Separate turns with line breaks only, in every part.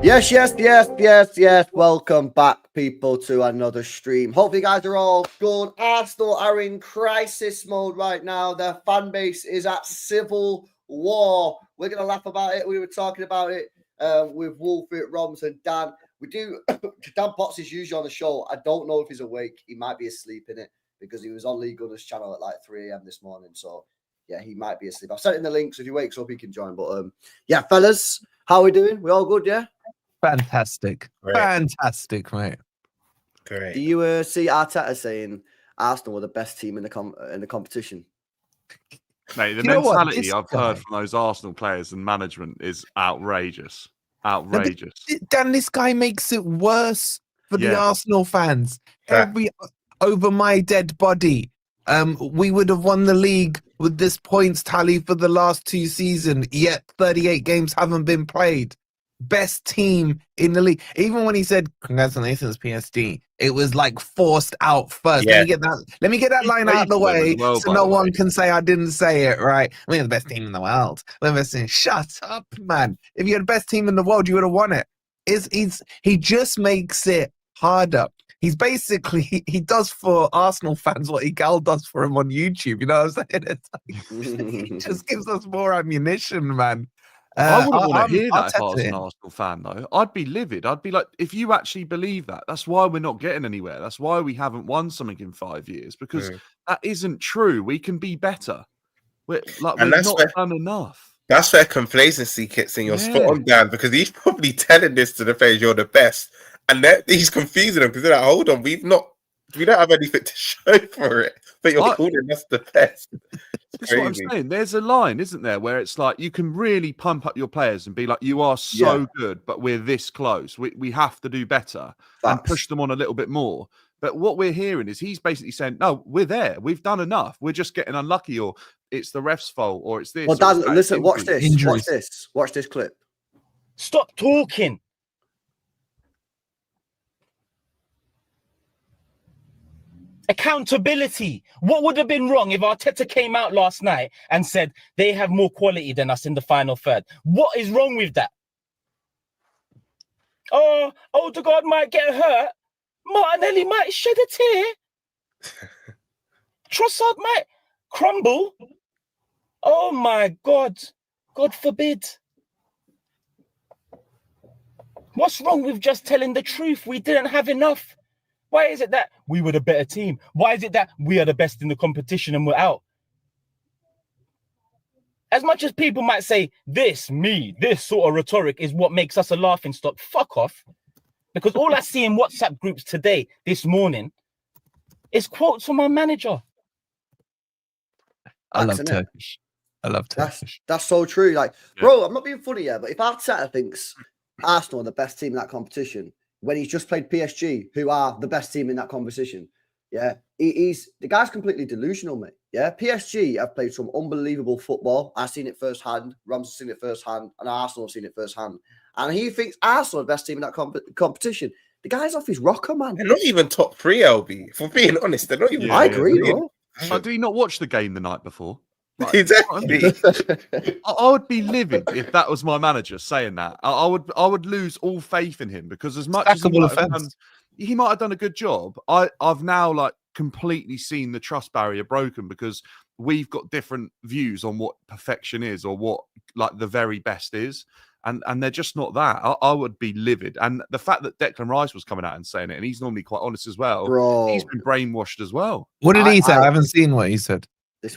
Yes. Welcome back, people, to another stream. Hope you guys are all good. Arsenal are in crisis mode right now. Their fan base is at civil war. We're going to laugh about it. We were talking about it with Wolfie, Roms, and Dan. Dan Potts is usually on the show. I don't know if he's awake. He might be asleep in it because he was on Lee Gunner's channel at like 3 a.m. this morning. So, yeah, he might be asleep. I've sent in the link, so if he wakes up, he can join. But, yeah, fellas, how are we doing? We all good, yeah?
Fantastic.
Great.
Fantastic, mate.
Great.
Do you see Arteta saying Arsenal were the best team in the competition?
Mate, the
You know what?
mentality
This
I've
guy-
heard from those Arsenal players and management is outrageous. Outrageous.
Dan, this guy makes it worse for the
Yeah.
Arsenal fans.
Fact.
Over my dead body. We would have won the league with this points tally for the last 2 seasons, yet 38 games haven't been played. Best team in the league. Even when he said congratulations PSG, it was like forced out first.
Yeah.
Let me get that
He
line
played
out of the
for them
way
as well,
so
by
no
the
one
way.
can say I didn't say it, right? We're the best team in the world. We're the best team. Shut up, man. If you're the best team in the world, you would have won it. He just makes it harder. He's basically, he does for Arsenal fans what Karl does for him on YouTube. You know what I'm saying? It's like, he just gives us more ammunition, man.
I wouldn't want to hear
I'll
that if I was
test
an
it.
Arsenal fan, though. I'd be livid. I'd be like, if you actually believe that, that's why we're not getting anywhere. That's why we haven't won something in 5 years, because that isn't true. We can be better. We've not done enough.
That's where complacency kicks in. You're spot on, Dan, because he's probably telling this to the fans, you're the best. And he's confusing them because they're like, hold on, we don't have anything to show for it. But you're calling us the best.
That's what I'm saying. There's a line, isn't there, where it's like you can really pump up your players and be like, you are so good, but we're this close. We have to do better and push them on a little bit more. But what we're hearing is he's basically saying, no, we're there. We've done enough. We're just getting unlucky, or it's the ref's fault, or it's this.
Well, Dan, listen, watch this.
Injuries.
Watch this clip.
Stop talking. Accountability. What would have been wrong if Arteta came out last night and said they have more quality than us in the final third? What is wrong with that? Oh, Odegaard might get hurt. Martinelli might shed a tear. Trossard might crumble. Oh my God. God forbid. What's wrong with just telling the truth? We didn't have enough. Why is it that we were the better team? Why is it that we are the best in the competition and we're out? As much as people might say, this sort of rhetoric is what makes us a laughing stock, fuck off. Because all I see in WhatsApp groups today, this morning, is quotes from our manager.
I love Turkish.
That's so true. Like, bro, I'm not being funny here, but if Arteta thinks Arsenal are the best team in that competition, when he's just played PSG, who are the best team in that competition, the guy's completely delusional, mate. Yeah, PSG have played some unbelievable football. I've seen it firsthand. Rams have seen it firsthand, and Arsenal have seen it firsthand. And he thinks Arsenal are the best team in that competition. The guy's off his rocker, man.
They're not even top 3, LB. If we're being honest, they're not even.
I agree, bro.
Did he not watch the game the night before? Like,
Exactly.
I would be livid if that was my manager saying that. I would lose all faith in him, because as much as he might have done a good job, I've now like completely seen the trust barrier broken, because we've got different views on what perfection is, or what like the very best is. And they're just not that. I would be livid. And the fact that Declan Rice was coming out and saying it, and he's normally quite honest as well,
bro,
he's been brainwashed as well.
What did he say? I haven't seen what he said.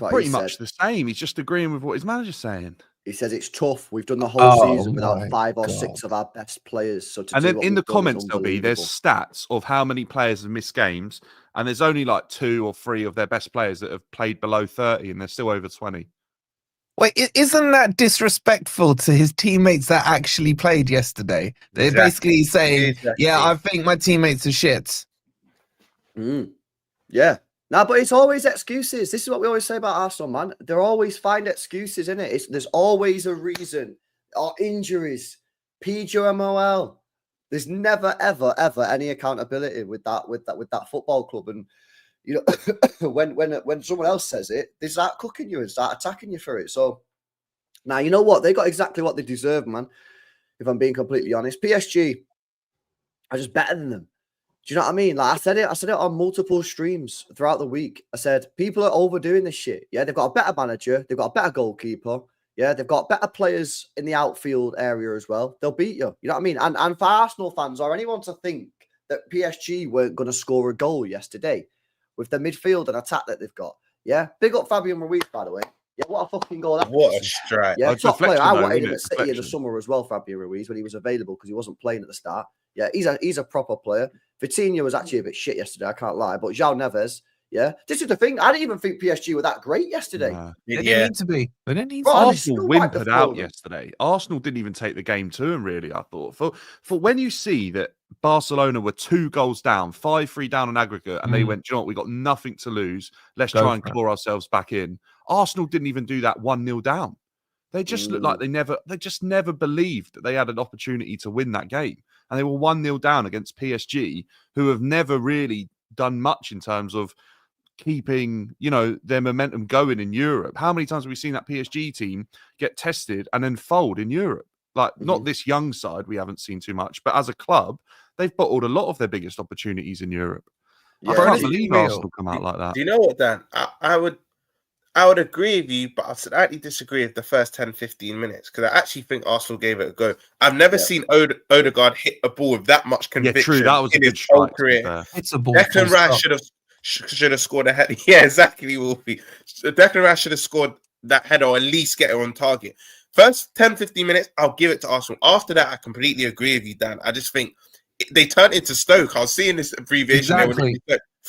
Pretty much the same. He's just agreeing with what his manager's saying.
He says it's tough. We've done the whole season without 5 or 6 of our best players. So
and then in the comments, there's stats of how many players have missed games, and there's only like 2 or 3 of their best players that have played below 30, and they're still over 20.
Wait, isn't that disrespectful to his teammates that actually played yesterday? They're basically saying, yeah, I think my teammates are shit.
Yeah. No, but it's always excuses. This is what we always say about Arsenal, man. They always find excuses, in it. There's always a reason. Or injuries, PGMOL. There's never, ever, ever any accountability with that football club. And you know, when someone else says it, they start cooking you and start attacking you for it. So now you know what? They got exactly what they deserve, man. if I'm being completely honest. PSG are just better than them. Do you know what I mean? Like I said it on multiple streams throughout the week. I said, people are overdoing this shit. Yeah, they've got a better manager. They've got a better goalkeeper. Yeah, they've got better players in the outfield area as well. They'll beat you. You know what I mean? And for Arsenal fans or anyone to think that PSG weren't going to score a goal yesterday with the midfield and attack that they've got. Yeah, big up Fabian Ruiz, by the way. Yeah, what a fucking goal that
What
was.
a strike.
Yeah, top player. I wanted him at
it?
City in the summer as well, Fabian Ruiz, when he was available because he wasn't playing at the start. Yeah, he's a proper player. Vitinha was actually a bit shit yesterday, I can't lie. But João Neves, yeah. This is the thing. I didn't even think PSG were that great yesterday.
They didn't need to be. They didn't need to.
Arsenal whimpered out yesterday. Arsenal didn't even take the game to them, really, I thought. For when you see that Barcelona were 2 goals down, 5-3 down on aggregate, and they went, do you know what, we got nothing to lose. Let's try and claw ourselves back in. Arsenal didn't even do that 1-0 down. They just looked like they just never believed that they had an opportunity to win that game. And they were 1-0 down against PSG, who have never really done much in terms of keeping, their momentum going in Europe. How many times have we seen that PSG team get tested and then fold in Europe? Like, not this young side, we haven't seen too much, but as a club, they've bottled a lot of their biggest opportunities in Europe. Yeah, I can't believe Arsenal come out like that.
Do you know what, Dan? I would agree with you, but I slightly disagree with the first 10, 15 minutes because I actually think Arsenal gave it a go. I've never seen Odegaard hit a ball with that much conviction.
Yeah, true. That was
in
a
his
good
whole
strike,
career.
It's a ball.
Declan Rice should have scored a header. Yeah, exactly, Wolfie. Declan Rice should have scored that header or at least get it on target. First 10, 15 minutes, I'll give it to Arsenal. After that, I completely agree with you, Dan. I just think they turned into Stoke. I was seeing this abbreviation.
Exactly.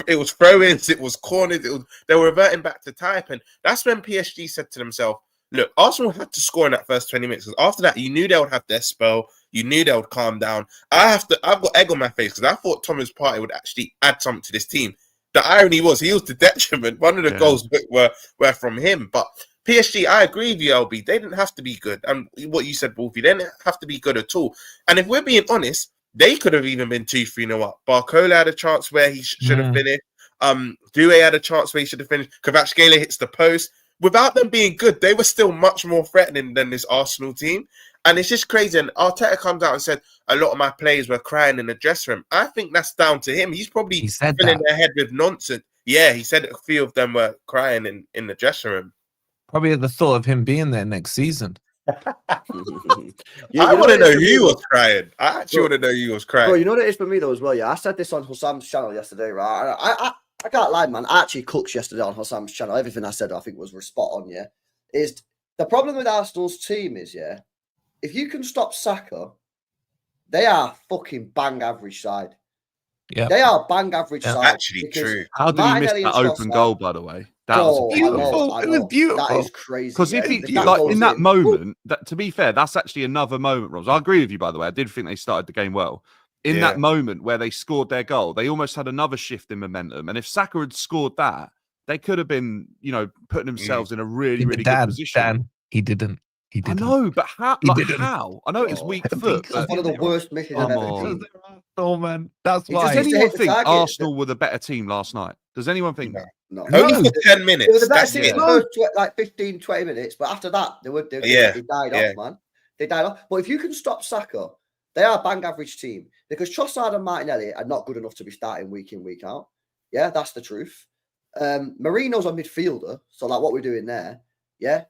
It was throw-ins, it was corners, they were reverting back to type. And that's when PSG said to themselves, look, Arsenal had to score in that first 20 minutes. Because after that, you knew they would have their spell. You knew they would calm down. I've got egg on my face because I thought Thomas Partey would actually add something to this team. The irony was he was the detriment. One of the goals were from him. But PSG, I agree with you, LB. They didn't have to be good. And what you said, Wolfie, they didn't have to be good at all. And if we're being honest, they could have even been 2-3-0 up. Barcola had a chance where he should have finished. Doué had a chance where he should have finished. Kvaratskhelia hits the post. Without them being good, they were still much more threatening than this Arsenal team. And it's just crazy. And Arteta comes out and said, a lot of my players were crying in the dressing room. I think that's down to him. He's probably filling their head with nonsense. Yeah, he said a few of them were crying in the dressing room.
Probably at the thought of him being there next season.
I want to know who was crying. I actually want to know who was crying.
Bro, you know what it is for me though as well. Yeah, I said this on Hassam's channel yesterday, right? I can't lie, man. I actually cooked yesterday on Hassam's channel. Everything I said, I think was spot on. Yeah, is the problem with Arsenal's team is if you can stop Saka, they are fucking bang average side. Yeah, they are bang average side.
Actually, true.
How did he miss that open goal, by the way? That was
beautiful. It was beautiful.
That is crazy.
Because if he in that moment, to be fair, that's actually another moment, Ross. I agree with you, by the way. I did think they started the game well. In that moment where they scored their goal, they almost had another shift in momentum. And if Saka had scored that, they could have been, putting themselves in a really, really good position.
Dan, he didn't. I
know, but how? How? I know it's weak foot.
That's one of the worst misses I've ever seen.
Oh man, that's why.
Does anyone think Arsenal were the better team last night? Does anyone think that?
No.
Only for 10 minutes.
It was the better team in the first 15, 20 minutes, but after that, they died off, man. They died off. But if you can stop Saka, they are a bang average team because Trossard and Martinelli are not good enough to be starting week in, week out. Yeah, that's the truth. Marino's a midfielder, so like what we're doing there, yeah.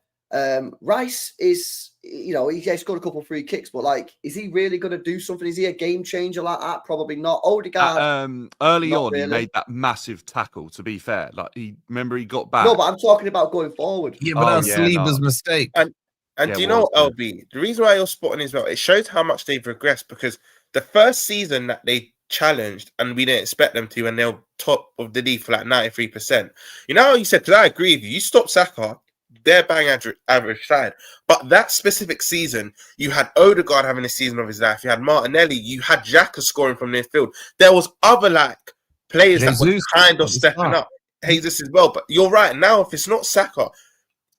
Rice is, he scored a couple of free kicks, but like, is he really going to do something? Is he a game changer like that? Probably not. Odegaard,
early on, really. He made that massive tackle. To be fair, like he got back.
No, but I'm talking about going forward.
Yeah, but that's Saliba's mistake.
And do you know what, LB? The reason why you're spotting as well, it shows how much they've regressed because the first season that they challenged and we didn't expect them to, and they're top of the league for like 93%. You know how you said, because I agree with you, you stop Saka, they're bang average side. But that specific season, you had Odegaard having a season of his life. You had Martinelli. You had Xhaka scoring from midfield. There was other players that were kind of stepping up. Jesus as well. But you're right. Now, if it's not Saka,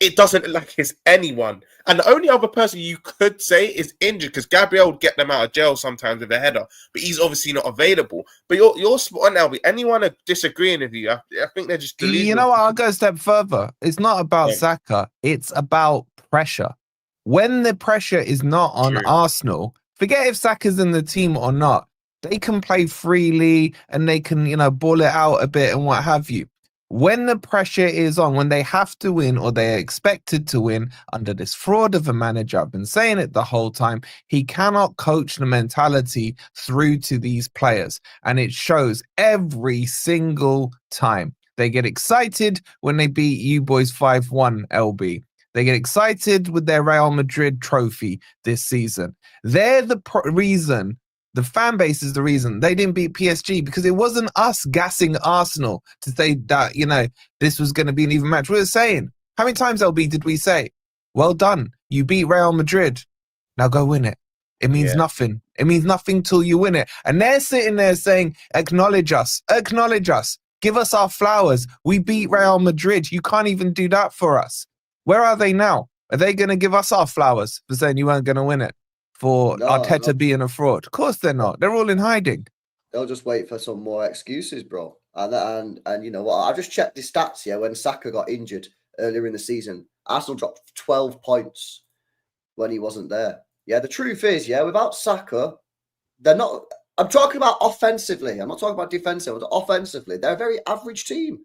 it doesn't look like it's anyone. And the only other person you could say is injured because Gabriel would get them out of jail sometimes with a header, but he's obviously not available. But you're spot on, LB. Anyone disagreeing with you, I think they're just delusional.
You know what? I'll go a step further. It's not about Saka. It's about pressure. When the pressure is not on Arsenal, Forget if Saka's in the team or not. They can play freely and they can, ball it out a bit and what have you. When the pressure is on, when they have to win or they're expected to win under this fraud of a manager, I've been saying it the whole time, he cannot coach the mentality through to these players. And it shows every single time. They get excited when they beat you boys 5-1 LB. They get excited with their Real Madrid trophy this season. They're the reason. The fan base is the reason they didn't beat PSG, because it wasn't us gassing Arsenal to say that, this was going to be an even match. We were saying, how many times, LB, did we say, well done, you beat Real Madrid, now go win it. It means nothing. It means nothing till you win it. And they're sitting there saying, acknowledge us, give us our flowers. We beat Real Madrid. You can't even do that for us. Where are they now? Are they going to give us our flowers for saying you weren't going to win it? For Arteta being a fraud? Of course they're not. They're all in hiding.
They'll just wait for some more excuses, bro. And you know what? I just checked the stats here. When Saka got injured earlier in the season, Arsenal dropped 12 points when he wasn't there. Yeah, the truth is, without Saka, they're not. I'm talking about offensively. I'm not talking about defensively. Offensively, they're a very average team. Do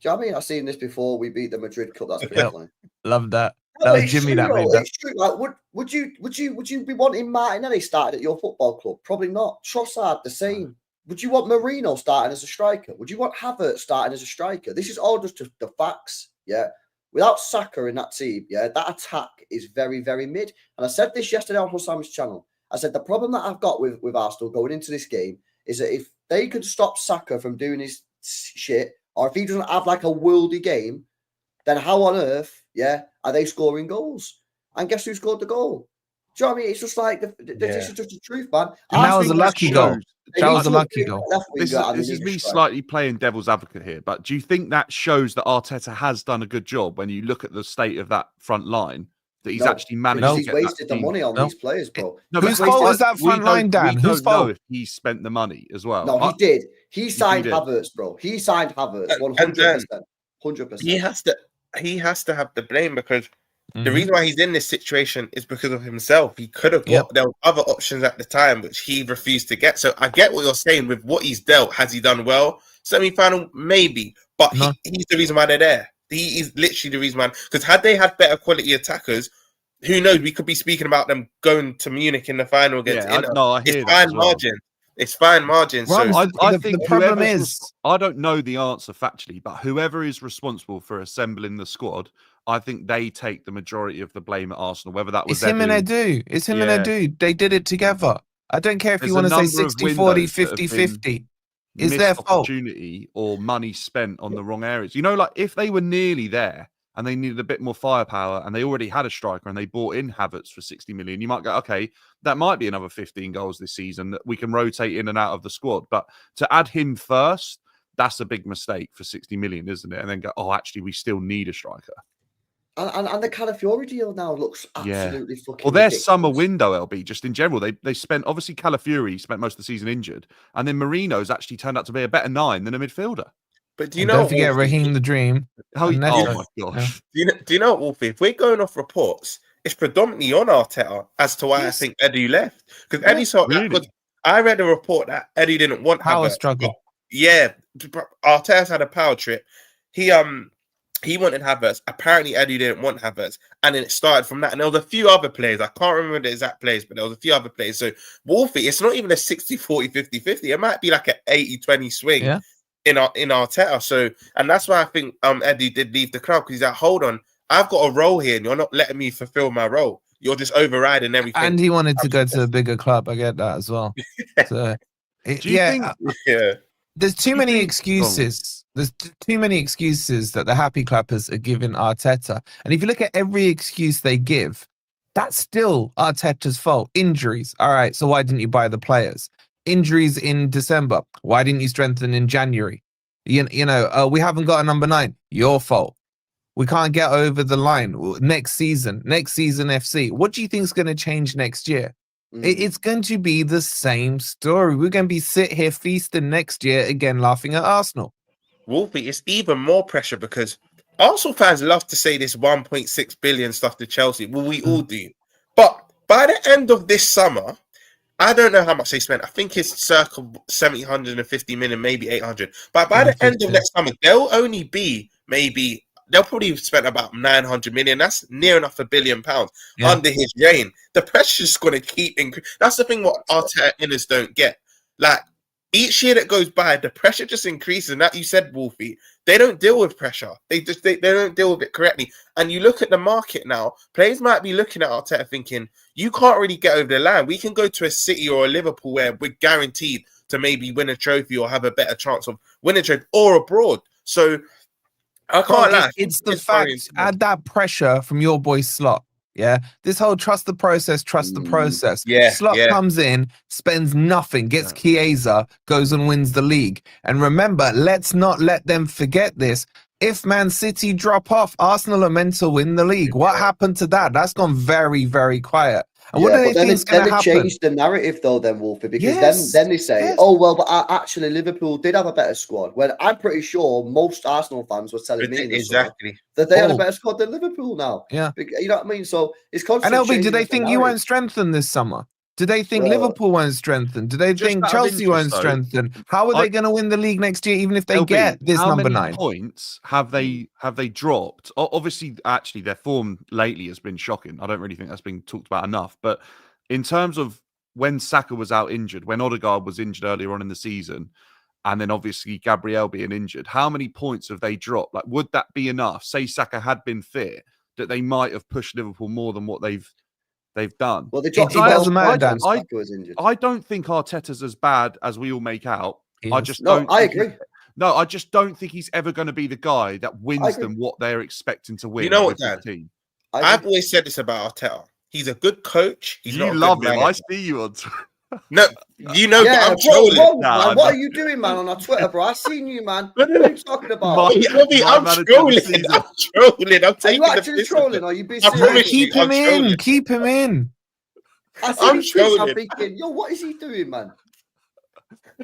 you know what I mean? I've seen this before. We beat the Madrid Cup. That's pretty funny.
Love that. That was Jimmy that made that.
It's true. Like, would you be wanting Martinelli started at your football club? Probably not. Trossard the same. Would you want Marino starting as a striker? Would you want Havertz starting as a striker? This is all just the facts. Yeah. Without Saka in that team, that attack is very, very mid. And I said this yesterday on Hassam's channel. I said the problem that I've got with Arsenal going into this game is that if they could stop Saka from doing his shit, or if he doesn't have like a worldy game, then how on earth, are they scoring goals? And guess who scored the goal? Do you know what I mean? It's just like, this is just the truth, man.
And that was a lucky goal. That was a lucky goal.
This is me slightly playing devil's advocate here, but do you think that shows that Arteta has done a good job when you look at the state of that front line? That he's actually managed to get
wasted the money on these players, bro.
Whose fault was that front line, Dan? Whose fault?
Know if he spent the money as well.
No, he did. He signed Havertz, bro. He signed Havertz 100%. 100%.
He has to have the blame, because the reason why he's in this situation is because of himself. He could have got there were other options at the time which he refused to get. So I get what you're saying with what he's dealt. Has he done well? Semi-final, maybe, but he's the reason why they're there. He is literally the reason why. Because had they had better quality attackers, who knows? We could be speaking about them going to Munich in the final against Inter.
I hear
it's fine margin. It's fine margin. So
I think the problem is, I don't know the answer factually, but whoever is responsible for assembling the squad, I think they take the majority of the blame at Arsenal. Whether that was
him and Edu. It's him and Edu. They did it together. I don't care if you want to say 60-40, 50-50. It's their fault.
Opportunity or money spent on the wrong areas. Like if they were nearly there and they needed a bit more firepower and they already had a striker and they bought in Havertz for 60 million, you might go, okay, that might be another 15 goals this season that we can rotate in and out of the squad. But to add him first, that's a big mistake for 60 million, isn't it? And then go, oh, actually, we still need a striker.
And the Calafiori deal now looks absolutely fucking
Well, their
ridiculous.
summer window, LB, just in general, they spent, obviously Calafiori spent most of the season injured, and then Marino's actually turned out to be a better 9 than a midfielder.
But do
you know? Don't forget Raheem the Dream.
Oh my gosh!
Do you know, Wolfie? If we're going off reports, it's predominantly on Arteta as to why I think Eddie left. Because Eddie I read a report that Eddie didn't want
power struggle.
Yeah, Arteta's had a power trip. He wanted Havertz. Apparently, Eddie didn't want Havertz. And then it started from that. And there was a few other players. I can't remember the exact players, but there was a few other players. So, Wolfie, it's not even a 60-40, 50-50. It might be like an 80-20 swing in Arteta. So, and that's why I think Eddie did leave the club, because he's like, hold on, I've got a role here and you're not letting me fulfill my role. You're just overriding everything.
And he wanted to go to a bigger club. I get that as well. So,
do you think...
There's too many excuses. There's too many excuses that the happy clappers are giving Arteta. And if you look at every excuse they give, that's still Arteta's fault. Injuries. All right, so why didn't you buy the players? Injuries in December. Why didn't you strengthen in January? We haven't got a number 9. Your fault. We can't get over the line. Next season FC. What do you think is going to change next year? It's going to be the same story. We're going to be sit here feasting next year again, laughing at Arsenal.
Wolfie, it's even more pressure because Arsenal fans love to say this 1.6 billion stuff to Chelsea. Well, we all do. But by the end of this summer, I don't know how much they spent. I think it's circa 750 million, maybe 800. But by the end of next summer, they'll only be maybe, they'll probably have spent about 900 million. That's near enough £1 billion under his reign. The pressure's going to keep increasing. That's the thing what Arteta inners don't get. Like, each year that goes by, the pressure just increases. And that you said, Wolfie, they don't deal with pressure. They don't deal with it correctly. And you look at the market now, players might be looking at Arteta thinking, you can't really get over the line. We can go to a City or a Liverpool where we're guaranteed to maybe win a trophy or have a better chance of winning a trophy, or abroad. So I can't lie.
It's the fact, add that pressure from your boy Slot. Yeah, this whole trust the process.
Yeah,
Slot comes in, spends nothing, gets Chiesa, goes and wins the league. And remember, let's not let them forget this. If Man City drop off, Arsenal are meant to win the league. What happened to that? That's gone very, very quiet. And what do they think is going to happen?
They changed the narrative though, then Wolfie, because then they say, oh well, but actually Liverpool did have a better squad. When I'm pretty sure most Arsenal fans were telling me that they had a better squad than Liverpool now.
Yeah,
you know what I mean. So it's constantly.
And LB, do they think you won't strengthen this summer? Do they think Liverpool won't strengthen? Do they think Chelsea won't strengthen? How are they going to win the league next year, even if they get this number 9?
How many points have they dropped? Obviously, actually, their form lately has been shocking. I don't really think that's been talked about enough. But in terms of when Saka was out injured, when Odegaard was injured earlier on in the season, and then obviously Gabriel being injured, how many points have they dropped? Like, would that be enough? Say Saka had been fit, that they might have pushed Liverpool more than what they've done.
Well, they dropped.
I don't think Arteta's as bad as we all make out. I agree. No, I just don't think he's ever going to be the guy that wins them what they're expecting to win.
You know what, Dan? I've always said this about Arteta. He's a good coach.
You love him. I see you on Twitter.
No, you know, I'm trolling.
Man, what are you doing, man, on our Twitter, bro? I seen you, man. What are you talking about?
I'm trolling. I'm taking
are you actually trolling? Or are you busy?
Keep him in. Keep him in.
I'm trolling. I'm thinking, yo, what is he doing, man?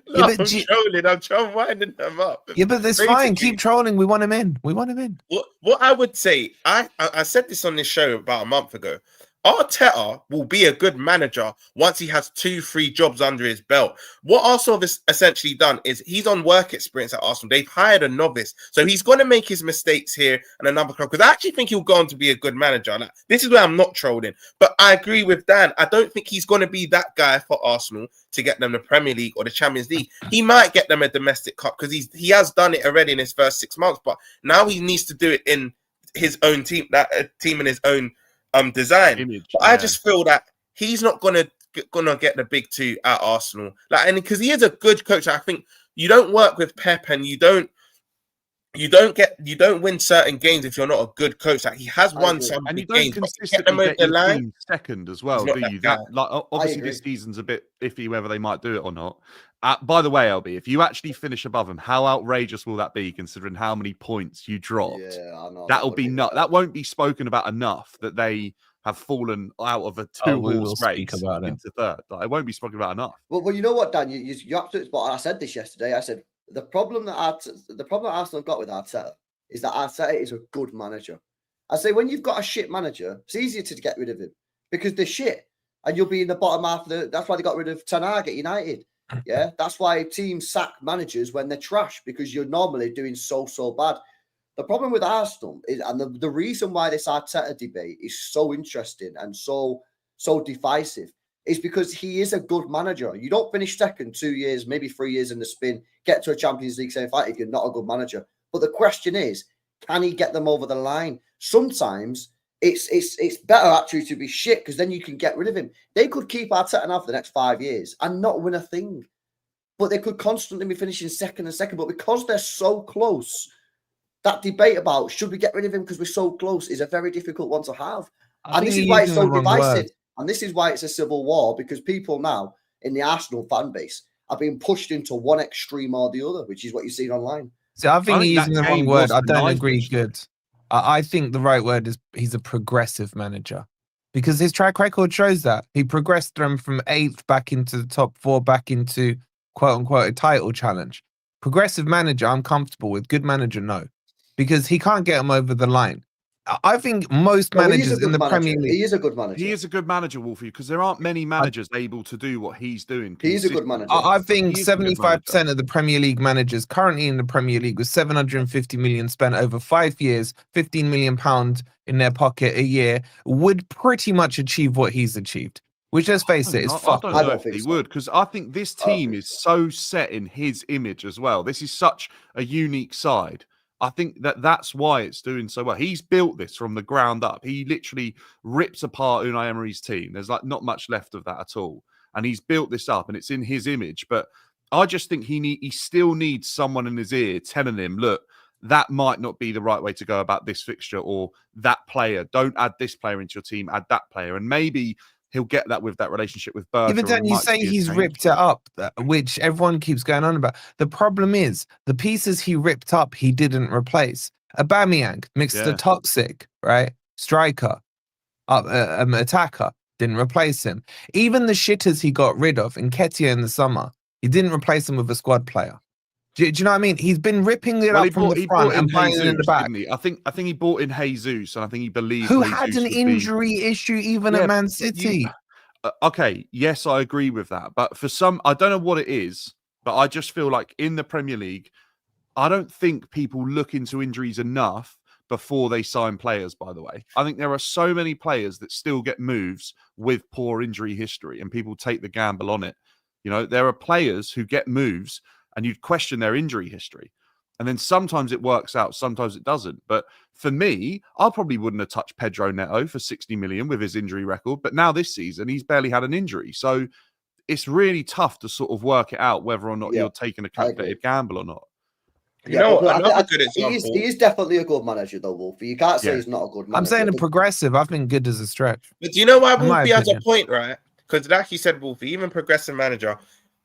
No, I'm trolling. I'm winding them up.
Yeah, but that's fine. Keep trolling. We want him in.
What I would say, I said this on this show about a month ago. Arteta will be a good manager once he has 2-3 jobs under his belt. What Arsenal have essentially done is he's on work experience at Arsenal. They've hired a novice. So he's going to make his mistakes here and another club. Because I actually think he'll go on to be a good manager. Like, this is where I'm not trolling. But I agree with Dan. I don't think he's going to be that guy for Arsenal to get them the Premier League or the Champions League. He might get them a domestic cup because he has done it already in his first 6 months. But now he needs to do it in his own team, that team in his own design. I just feel that he's not gonna get the big 2 at Arsenal. Like, and because he is a good coach, I think you don't work with Pep and you don't win certain games if you're not a good coach. Like, he has won some big games, but get them over the line
second as well. Do you? Like, obviously this season's a bit iffy whether they might do it or not. By the way, LB, if you actually finish above them, how outrageous will that be considering how many points you dropped?
Yeah, I know.
That'll be not. That won't be spoken about enough that they have fallen out of a 2-horse race into third. Like, it won't be spoken about enough.
Well, you know what, Dan? You're absolutely spot on. I said this yesterday. I said the problem that Arsenal got with Arteta is that Arteta is a good manager. I say when you've got a shit manager, it's easier to get rid of him because they're shit, and you'll be in the bottom half of the. That's why they got rid of Ten Hag at United. Yeah, that's why teams sack managers when they're trash because you're normally doing so bad. The problem with Arsenal is, and the reason why this Arteta debate is so interesting and so divisive is because he is a good manager. You don't finish second 2 years, maybe 3 years in the spin, get to a Champions League semi-final if you're not a good manager. But the question is, can he get them over the line? Sometimes it's better actually to be shit because then you can get rid of him. They could keep Arteta now for the next 5 years and not win a thing. But they could constantly be finishing second. But because they're so close, that debate about should we get rid of him because we're so close is a very difficult one to have. And this is why it's so divisive. And this is why it's a civil war, because people now in the Arsenal fan base are being pushed into one extreme or the other, which is what you see online.
So I think he's using the wrong word. I don't agree. Good. I think the right word is he's a progressive manager because his track record shows that he progressed them from 8th back into the top 4, back into quote unquote a title challenge. Progressive manager, I'm comfortable with. Good manager, no, because he can't get them over the line. I think most managers in the Premier League.
He is a good manager.
He is a good manager, Wolfie, because there aren't many managers able to do what he's doing.
He's a good manager.
I think 75% of the Premier League managers currently in the Premier League with 750 million spent over 5 years, 15 million pounds in their pocket a year would pretty much achieve what he's achieved. Which, let's face it, is fucked.
I don't know if he would, because I think this team is so set in his image as well. This is such a unique side. I think that's why it's doing so well. He's built this from the ground up. He literally rips apart Unai Emery's team. There's like not much left of that at all. And he's built this up and it's in his image. But I just think he still needs someone in his ear telling him, look, that might not be the right way to go about this fixture or that player. Don't add this player into your team, add that player. And maybe he'll get that with that relationship with Bertrand.
Even then you say he's ripped it up, which everyone keeps going on about. The problem is the pieces he ripped up, he didn't replace. Aubameyang mixed the toxic, right? Striker, attacker, didn't replace him. Even the shitters he got rid of, Nketiah in the summer, he didn't replace him with a squad player. Do you know what I mean? He's been ripping it up from the front and buying it in the back.
I think he bought in Jesus, and I think he believed
who had an injury issue even at Man City.
Okay, yes, I agree with that. But for some, I don't know what it is, but I just feel like in the Premier League, I don't think people look into injuries enough before they sign players, by the way. I think there are so many players that still get moves with poor injury history, and people take the gamble on it. You know, there are players who get moves and you'd question their injury history. And then sometimes it works out, sometimes it doesn't. But for me, I probably wouldn't have touched Pedro Neto for 60 million with his injury record. But now this season, he's barely had an injury. So it's really tough to sort of work it out whether or not you're taking a calculated gamble or not.
You know, another good example.
He is definitely a good manager, though, Wolfie. You can't say he's not a good manager.
I'm saying a progressive. I think good as a stretch.
But do you know why Wolfie has a point, right? Because like you said, Wolfie, even progressive manager,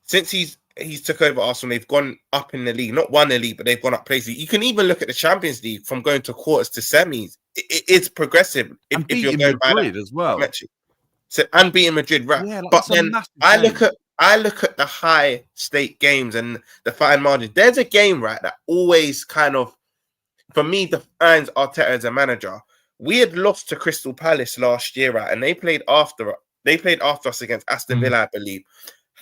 since he's took over Arsenal, they've gone up in the league. Not won the league, but they've gone up places. You can even look at the Champions League from going to quarters to semis. It's progressive. If you're going by
Madrid as well.
So and beating Madrid, right? Yeah, like, but then I look at the high stake games and the fine margins. There's a game, right, that always kind of, for me, defines Arteta as a manager. We had lost to Crystal Palace last year, right, and they played after us against Aston Villa, I believe.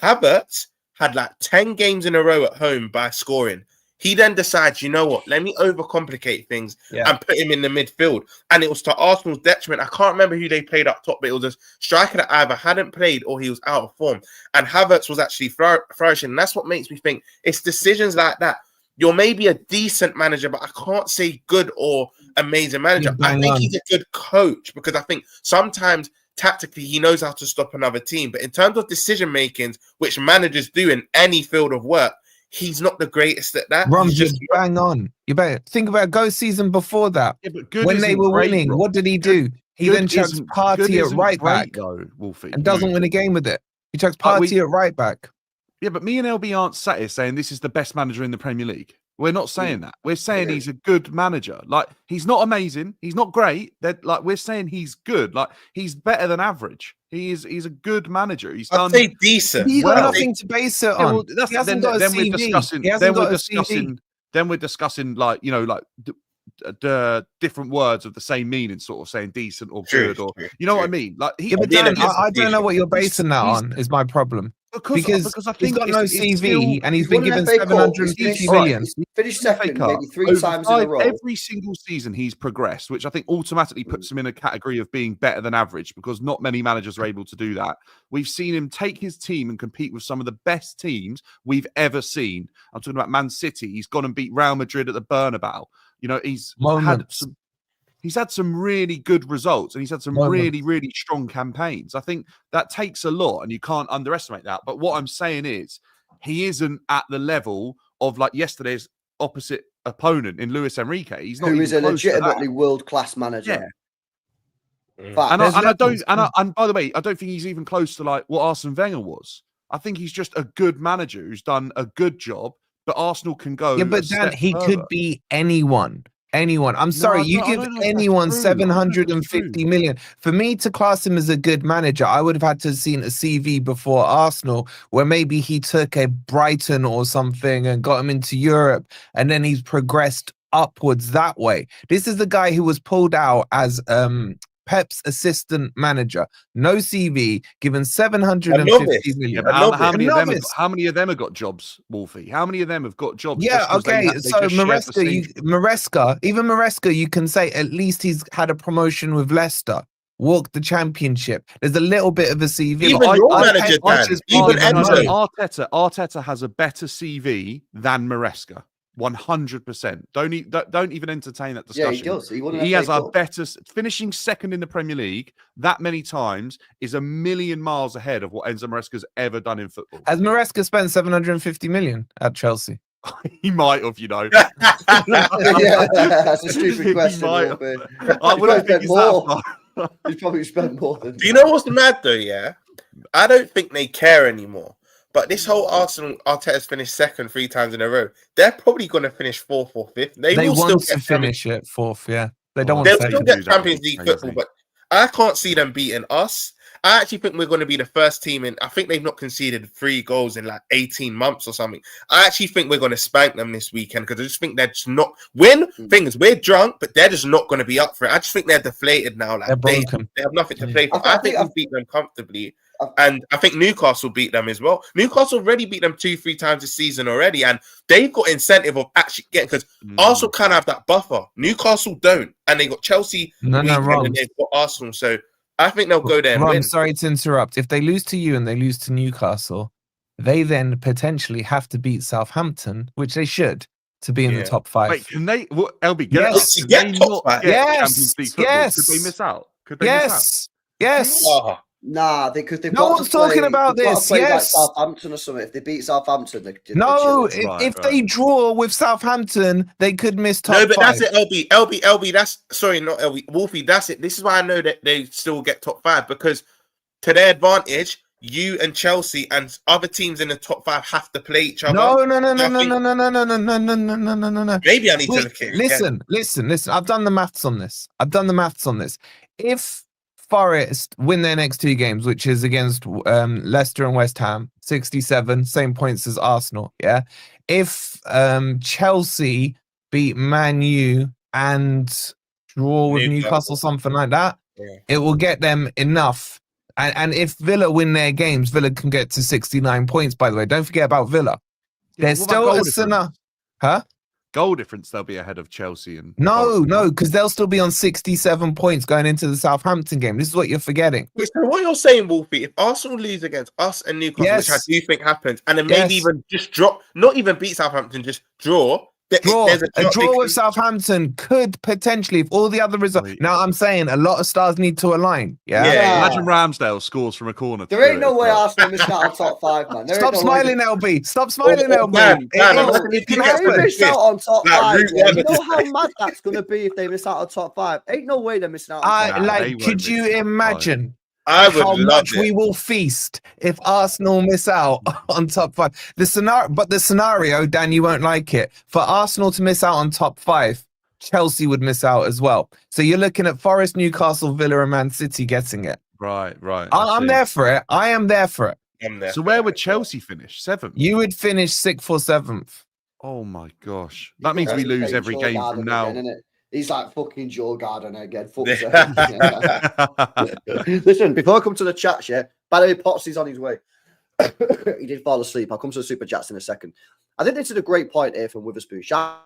Havertz had like 10 games in a row at home by scoring. He then decides, you know what, let me overcomplicate things and put him in the midfield. And it was to Arsenal's detriment. I can't remember who they played up top, but it was a striker that either hadn't played or he was out of form. And Havertz was actually flourishing. And that's what makes me think it's decisions like that. You're maybe a decent manager, but I can't say good or amazing manager. I think he's a good coach because I think sometimes tactically he knows how to stop another team. But in terms of decision makings, which managers do in any field of work, he's not the greatest at that.
Ron, just bang on. You better think about Go season before that. Yeah, but when they were winning, what did he do? He then chucks Partey at right back and doesn't win a game with it. He chucks Partey at right back.
Yeah, but me and LB aren't sat here saying this is the best manager in the Premier League. We're not saying that. We're saying he's a good manager. Like, he's not amazing. He's not great. We're saying he's good. Like, he's better than average. He's a good manager. He's done.
I'd say decent.
He's got nothing to base it on. He hasn't got a CV.
Then we're discussing like, you know, like the different words of the same meaning, sort of saying decent or good, or you know what I mean? Like,
I don't know what you're basing that on. Is my problem. Because I think he's got no CV and he's been given 750 million.
He's finished second maybe 3 times in a row.
Every single season he's progressed, which I think automatically puts him in a category of being better than average because not many managers are able to do that. We've seen him take his team and compete with some of the best teams we've ever seen. I'm talking about Man City. He's gone and beat Real Madrid at the Bernabeu. You know, he's had some really good results and he's had some really, really strong campaigns. I think that takes a lot and you can't underestimate that. But what I'm saying is he isn't at the level of like yesterday's opposite opponent in Luis Enrique. He's not.
Who is a legitimately world-class manager.
Yeah. And by the way, I don't think he's even close to like what Arsene Wenger was. I think he's just a good manager who's done a good job, but Arsenal can go.
Yeah, but Dan, he could be anyone. I'm sorry, you give anyone 750 million. For me to class him as a good manager, I would have had to have seen a CV before Arsenal where maybe he took a Brighton or something and got him into Europe and then he's progressed upwards that way. This is the guy who was pulled out as Pep's assistant manager, no CV, given 750 million.
How many of them have got jobs, Wolfie? How many of them have got jobs?
Yeah, okay. So Maresca, you can say at least he's had a promotion with Leicester, walked the championship. There's a little bit of a CV.
Even your manager,
Arteta has a better CV than Maresca. 100%. Don't even entertain that discussion.
Yeah, he does.
He has a better finishing second in the Premier League that many times is a million miles ahead of what Enzo Maresca's ever done in football.
Has Maresca spent 750 million at Chelsea?
He might have, you know.
Yeah, that's a stupid question.
I would have more.
He's probably spent more than.
Do you know what's mad though? Yeah, I don't think they care anymore. But this whole Arteta's finished second 3 times in a row. They're probably going to finish 4th or 5th. They will
want
still
to finish it 4th. Yeah, they don't want
they'll
to
still get Champions League football, but I can't see them beating us. I actually think we're going to be the first team in. I think they've not conceded 3 goals in like 18 months or something. I actually think we're going to spank them this weekend because I just think they're just not Things we're drunk, but they're just not going to be up for it. I just think they're deflated now. Like they have nothing to play for. I think we'll beat them comfortably. And I think Newcastle beat them as well. Newcastle already beat them 2-3 times this season already, and they've got incentive of actually getting, because Arsenal kind of have that buffer. Newcastle don't, and they got Chelsea and they've got Arsenal. So I think they'll go there and win.
Sorry to interrupt. If they lose to you and they lose to Newcastle, they then potentially have to beat Southampton, which they should, to be in the top 5.
Wait, can they? What, LB?
Yes.
Can they not get Champions League football?
Yes.
Could they miss out?
Yes.
Nah, because they've
no one's talking about this.
Like Southampton or something. If they beat Southampton,
if they draw with Southampton, they could miss top 5.
No, but that's it, LB. That's sorry, not LB. Wolfie, that's it. This is why I know that they still get top 5, because to their advantage, you and Chelsea and other teams in the top 5 have to play each other.
No.
Maybe I need to look at it.
Listen. I've done the maths on this. If Forest win their next 2 games, which is against Leicester and West Ham, 67, same points as Arsenal. Yeah. If Chelsea beat Man U and draw with Newcastle, something like that, it will get them enough. And if Villa win their games, Villa can get to 69 points, by the way. Don't forget about Villa. There's still a scenario. Huh?
Goal difference, they'll be ahead of Chelsea. And
No, because they'll still be on 67 points going into the Southampton game. This is what you're forgetting.
So what you're saying, Wolfie, if Arsenal lose against us and Newcastle, which I do think happens, and then maybe even just drop, not even beat Southampton, just draw. A draw with Southampton could potentially, if all the other results. Now, I'm saying a lot of stars need to align. Yeah.
Imagine Ramsdale scores from a corner.
There ain't no way Arsenal missing out on top 5, man.
Stop smiling, LB. Stop smiling, LB.
If they miss out on top 5, you know how mad that's going to be if they miss out on top 5. Ain't no way they miss out on top 5.
Could you imagine
how much
we will feast if Arsenal miss out on top 5? The scenario, Dan, you won't like it. For Arsenal to miss out on top 5, Chelsea would miss out as well. So you're looking at Forest, Newcastle, Villa, and Man City getting it.
Right.
I'm there for it. I am there for it.
So where would Chelsea finish? 7th?
You would finish 6th or 7th.
Oh my gosh. That means we lose every game from now.
He's like fucking Joe Gardner again. Listen, before I come to the chats, by the way, Potsy's on his way. He did fall asleep. I'll come to the super chats in a second. I think this is a great point here from Witherspoon.
I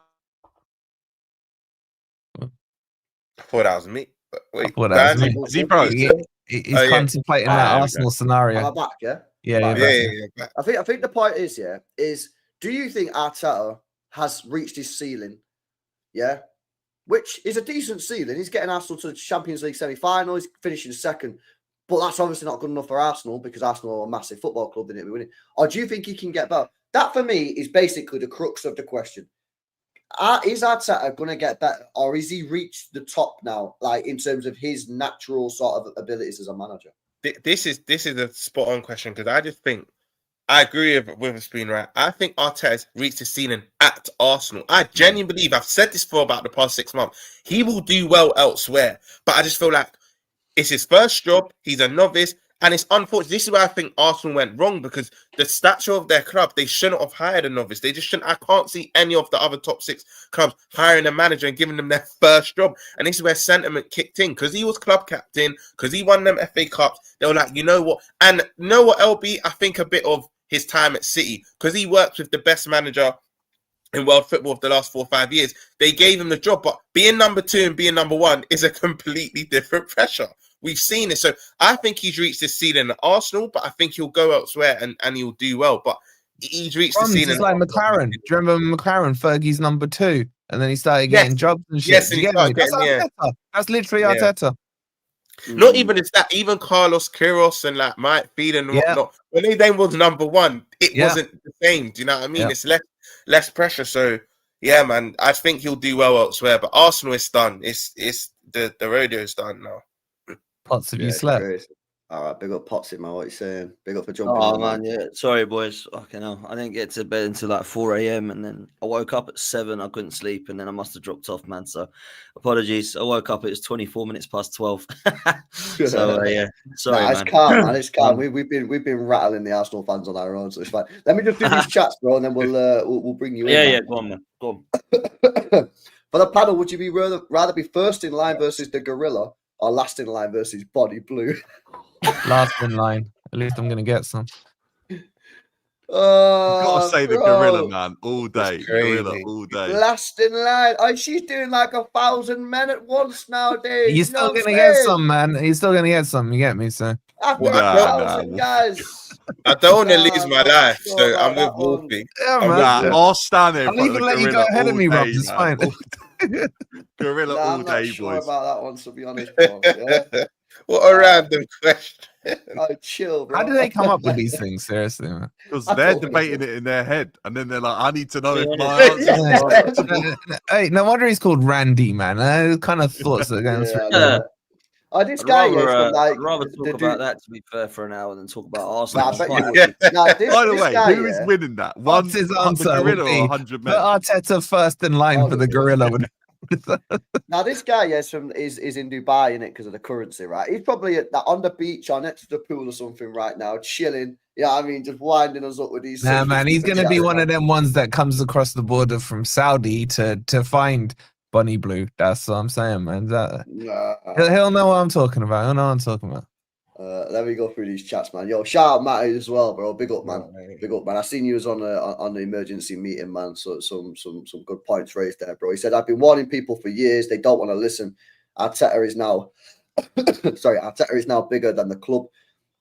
thought that was me.
Wait, is he broke? He's contemplating that Arsenal scenario.
Am I back?
Yeah.
I think the point is do you think Arteta has reached his ceiling? Yeah. Which is a decent ceiling. He's getting Arsenal to the Champions League semi-final. He's finishing 2nd. But that's obviously not good enough for Arsenal because Arsenal are a massive football club. They need to be winning. Or do you think he can get better? That, for me, is basically the crux of the question. Is Arteta going to get better? Or is he reached the top now, like in terms of his natural sort of abilities as a manager?
This is a spot-on question because I just think I agree with Witherspoon, right? I think Arteta's reached the ceiling at Arsenal. I genuinely believe, I've said this for about the past 6 months, he will do well elsewhere. But I just feel like it's his first job. He's a novice. And it's unfortunate. This is where I think Arsenal went wrong, because the stature of their club, they shouldn't have hired a novice. They just shouldn't. I can't see any of the other top 6 clubs hiring a manager and giving them their first job. And this is where sentiment kicked in, because he was club captain, because he won them FA Cups. They were like, you know what? And you know what, LB? I think a bit of his time at City, because he worked with the best manager in world football of the last 4 or 5 years. They gave him the job, but being number 2 and being number 1 is a completely different pressure. We've seen it. So I think he's reached his ceiling at Arsenal, but I think he'll go elsewhere and he'll do well. But he's reached the ceiling.
It's like McLaren. Do you remember McLaren? Fergie's number 2. And then he started getting jobs and shit.
Yes, and he started getting,
Arteta. That's literally Arteta.
Not even it's that, even Carlos Queiroz and like Mike Feed and whatnot, when they then was number 1, it wasn't the same. Do you know what I mean? It's less pressure. So yeah, man, I think he'll do well elsewhere. But Arsenal is done. It's the rodeo is done now.
Pots, have you slept?
Crazy. All right, big up Potsy, man. What you saying? Big up for jumping.
Oh man, yeah. Sorry, boys. Fucking hell. I didn't get to bed until like 4 a.m. and then I woke up at 7. I couldn't sleep, and then I must have dropped off, man. So apologies. I woke up. It was 24 minutes past 12. So yeah, sorry,
man. It's calm, man. It's calm. We've been rattling the Arsenal fans on our own, so it's fine. Let me just do these chats, bro, and then we'll bring you in.
Yeah, go on, man. Go
on. For the panel, would you be rather be first in line versus the Gorilla, or last in line versus Body Blue?
Last in line. At least I'm gonna get some.
Gotta say the Gorilla, man, all day. Gorilla all day.
Last in line. Oh, she's doing like 1,000 men at once nowadays.
You're still gonna get some, man. You're still gonna get some. You get me, so.
After 1,000 guys.
I don't want to lose my life, so I'm with Wolfie.
Yeah, man.
I'll stand there.
I'll even let you go ahead of me, Rob. It's fine.
Gorilla all
I'm
day,
not sure
boys.
about that one, to be honest. Bro. Yeah.
What a random question.
Oh, chill, bro.
How do they come up with these things? Seriously, man.
Because they're debating it in their head, and then they're like, "I need to know if my answer."
Hey, no wonder he's called Randy, man. Kind of thoughts that are going through.
Oh, this guy
I'd rather talk about that, to be fair, for an hour than talk about Arsenal.
By the way, who is winning that?
What's his answer?
Gorilla or 100 men?
Put Arteta first in line for the Gorilla.
Now this guy is in Dubai, in it, because of the currency, right? He's probably on the beach or next to the pool or something right now, chilling. Yeah, I mean, just winding us up with these.
Nah, man, he's gonna be one of them ones that comes across the border from Saudi to find Bunny Blue. That's what I'm saying, man. He'll know what I'm talking about. He'll know what I'm talking about.
Let me go through these chats, man. Yo, shout out Matty as well, bro. Big up, man. Big up, man. I seen you was on the emergency meeting, man. So some good points raised there, bro. He said, I've been warning people for years. They don't want to listen. Arteta is now Arteta is now bigger than the club.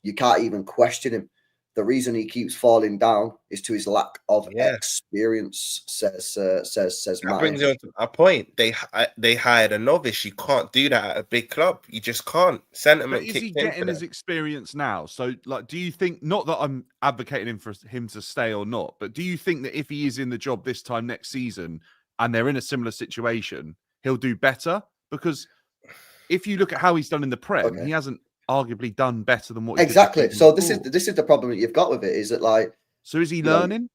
You can't even question him. The reason he keeps falling down is to his lack of experience, says
That
Matty.
brings you on to a point. They hired a novice. You can't do that at a big club. You just can't. Sentiment.
But is he getting his experience now? So, like, do you think, not that I'm advocating for him to stay or not, but do you think that if he is in the job this time next season and they're in a similar situation, he'll do better? Because if you look at how he's done in the Prem, he hasn't arguably done better than what he
did. So this is the problem that you've got with it. Is that like?
So is he learning?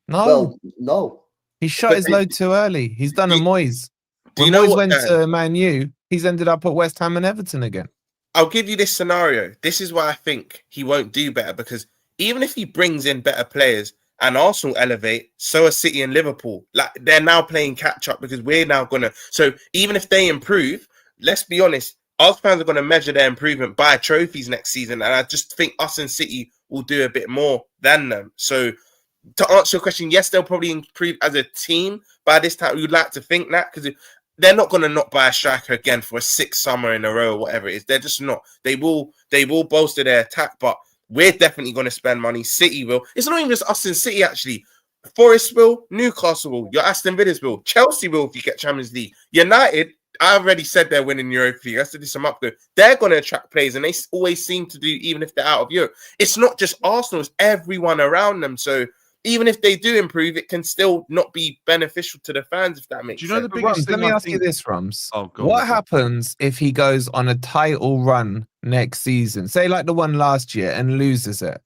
No,
well, no.
He shot his load too early. He's done a Moyes. When Moyes went to Man U, he's ended up at West Ham and Everton again.
I'll give you this scenario. This is why I think he won't do better, because even if he brings in better players and Arsenal elevate, so are City and Liverpool. Like, they're now playing catch up, because we're now gonna. So even if they improve, let's be honest, Arsenal fans are going to measure their improvement by trophies next season, and I just think us and City will do a bit more than them. So, to answer your question, yes, they'll probably improve as a team by this time. We'd like to think that, because they're not going to not buy a striker again for a 6th summer in a row or whatever it is. They're just not. They will bolster their attack, but we're definitely going to spend money. City will. It's not even just us and City, actually. Forest will, Newcastle will, your Aston Villas will, Chelsea will if you get Champions League. United, I already said they're winning Europa League. I have to do some upgrade. They're going to attract players, and they always seem to do, even if they're out of Europe. It's not just Arsenal, it's everyone around them. So even if they do improve, it can still not be beneficial to the fans, if that makes sense.
Do you know the biggest thing?
Let me ask you this, Rums.
Oh,
what happens if he goes on a title run next season, say like the one last year, and loses it?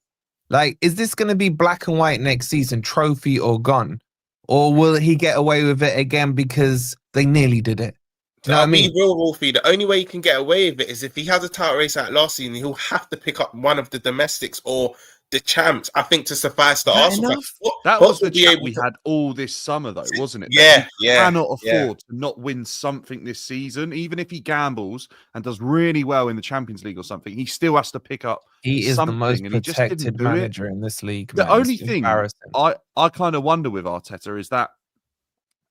Like, is this going to be black and white next season, trophy or gone? Or will he get away with it again because they nearly did it? Do you know what I
I'll be
mean?
real, Wolfie. The only way you can get away with it is if he has a title race like last season, he'll have to pick up one of the domestics or the champs, I think, to suffice the Arsenal fans.
That
Pep
was the
will be
chat
able
we
to-
had all this summer, though, wasn't it?
Yeah,
That he
yeah,
cannot
yeah.
afford to not win something this season. Even if he gambles and does really well in the Champions League or something, he still has to pick up
He is the
something,
most
and he just didn't
protected
do it.
manager in this league.
The
man.
only
It's
thing
embarrassing.
I kind of wonder with Arteta is that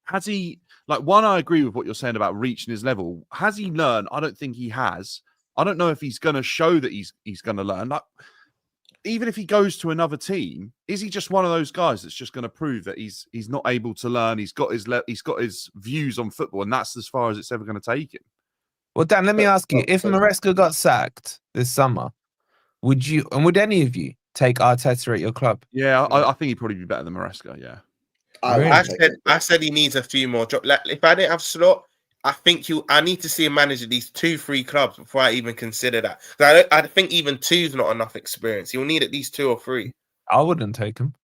has he, like, one, I agree with what you're saying about reaching his level. Has he learned? I don't think he has. I don't know if he's going to show that he's going to learn. Like, even if he goes to another team, is he just one of those guys that's just going to prove that he's not able to learn? He's got his views on football, and that's as far as it's ever going to take him.
Well, Dan, let me ask you: if Maresca got sacked this summer, would any of you take Arteta at your club?
Yeah, I think he'd probably be better than Maresca. Yeah,
I said he needs a few more jobs. Like, if I didn't have Slot, I think I need to see him manage at least 2-3 clubs before I even consider that. I think even 2's not enough experience. He'll need at least 2 or 3.
I wouldn't take him.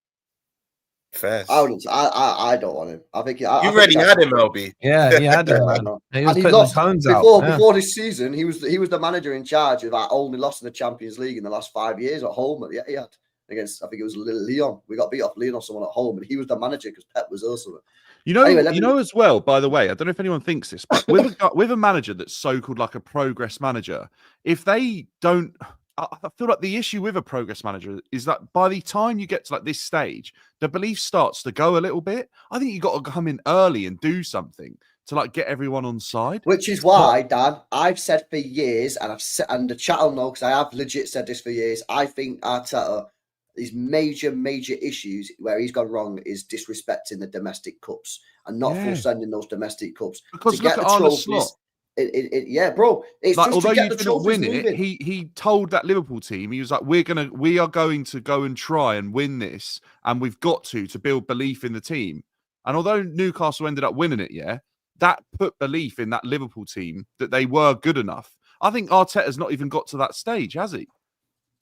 Fair.
I wouldn't. I don't want him. I think
you already had him, LB.
Yeah, he had him. Man. He was putting his homes out.
Before this season, he was the manager in charge of only lost in the Champions League in the last 5 years at home. Yeah, he had against, I think it was Lyon. We got beat off Lyon or someone at home, and he was the manager because Pep was also.
You know, as well, by the way, I don't know if anyone thinks this, but with a manager that's so-called like a progress manager, if they don't, I feel like the issue with a progress manager is that by the time you get to like this stage, the belief starts to go a little bit. I think you got to come in early and do something to like get everyone on side.
Which is why, Dan, I've said for years, and the chat will know because I have legit said this for years. I think Arteta, these major issues where he's gone wrong is disrespecting the domestic cups and not full sending those domestic cups
because
to get the trophies. Yeah, bro. It's
like,
just
although
to
you
get the
didn't win
moving.
it, he told that Liverpool team, he was like, we are going to go and try and win this, and we've got to build belief in the team. And although Newcastle ended up winning it, that put belief in that Liverpool team that they were good enough. I think Arteta's not even got to that stage, has he?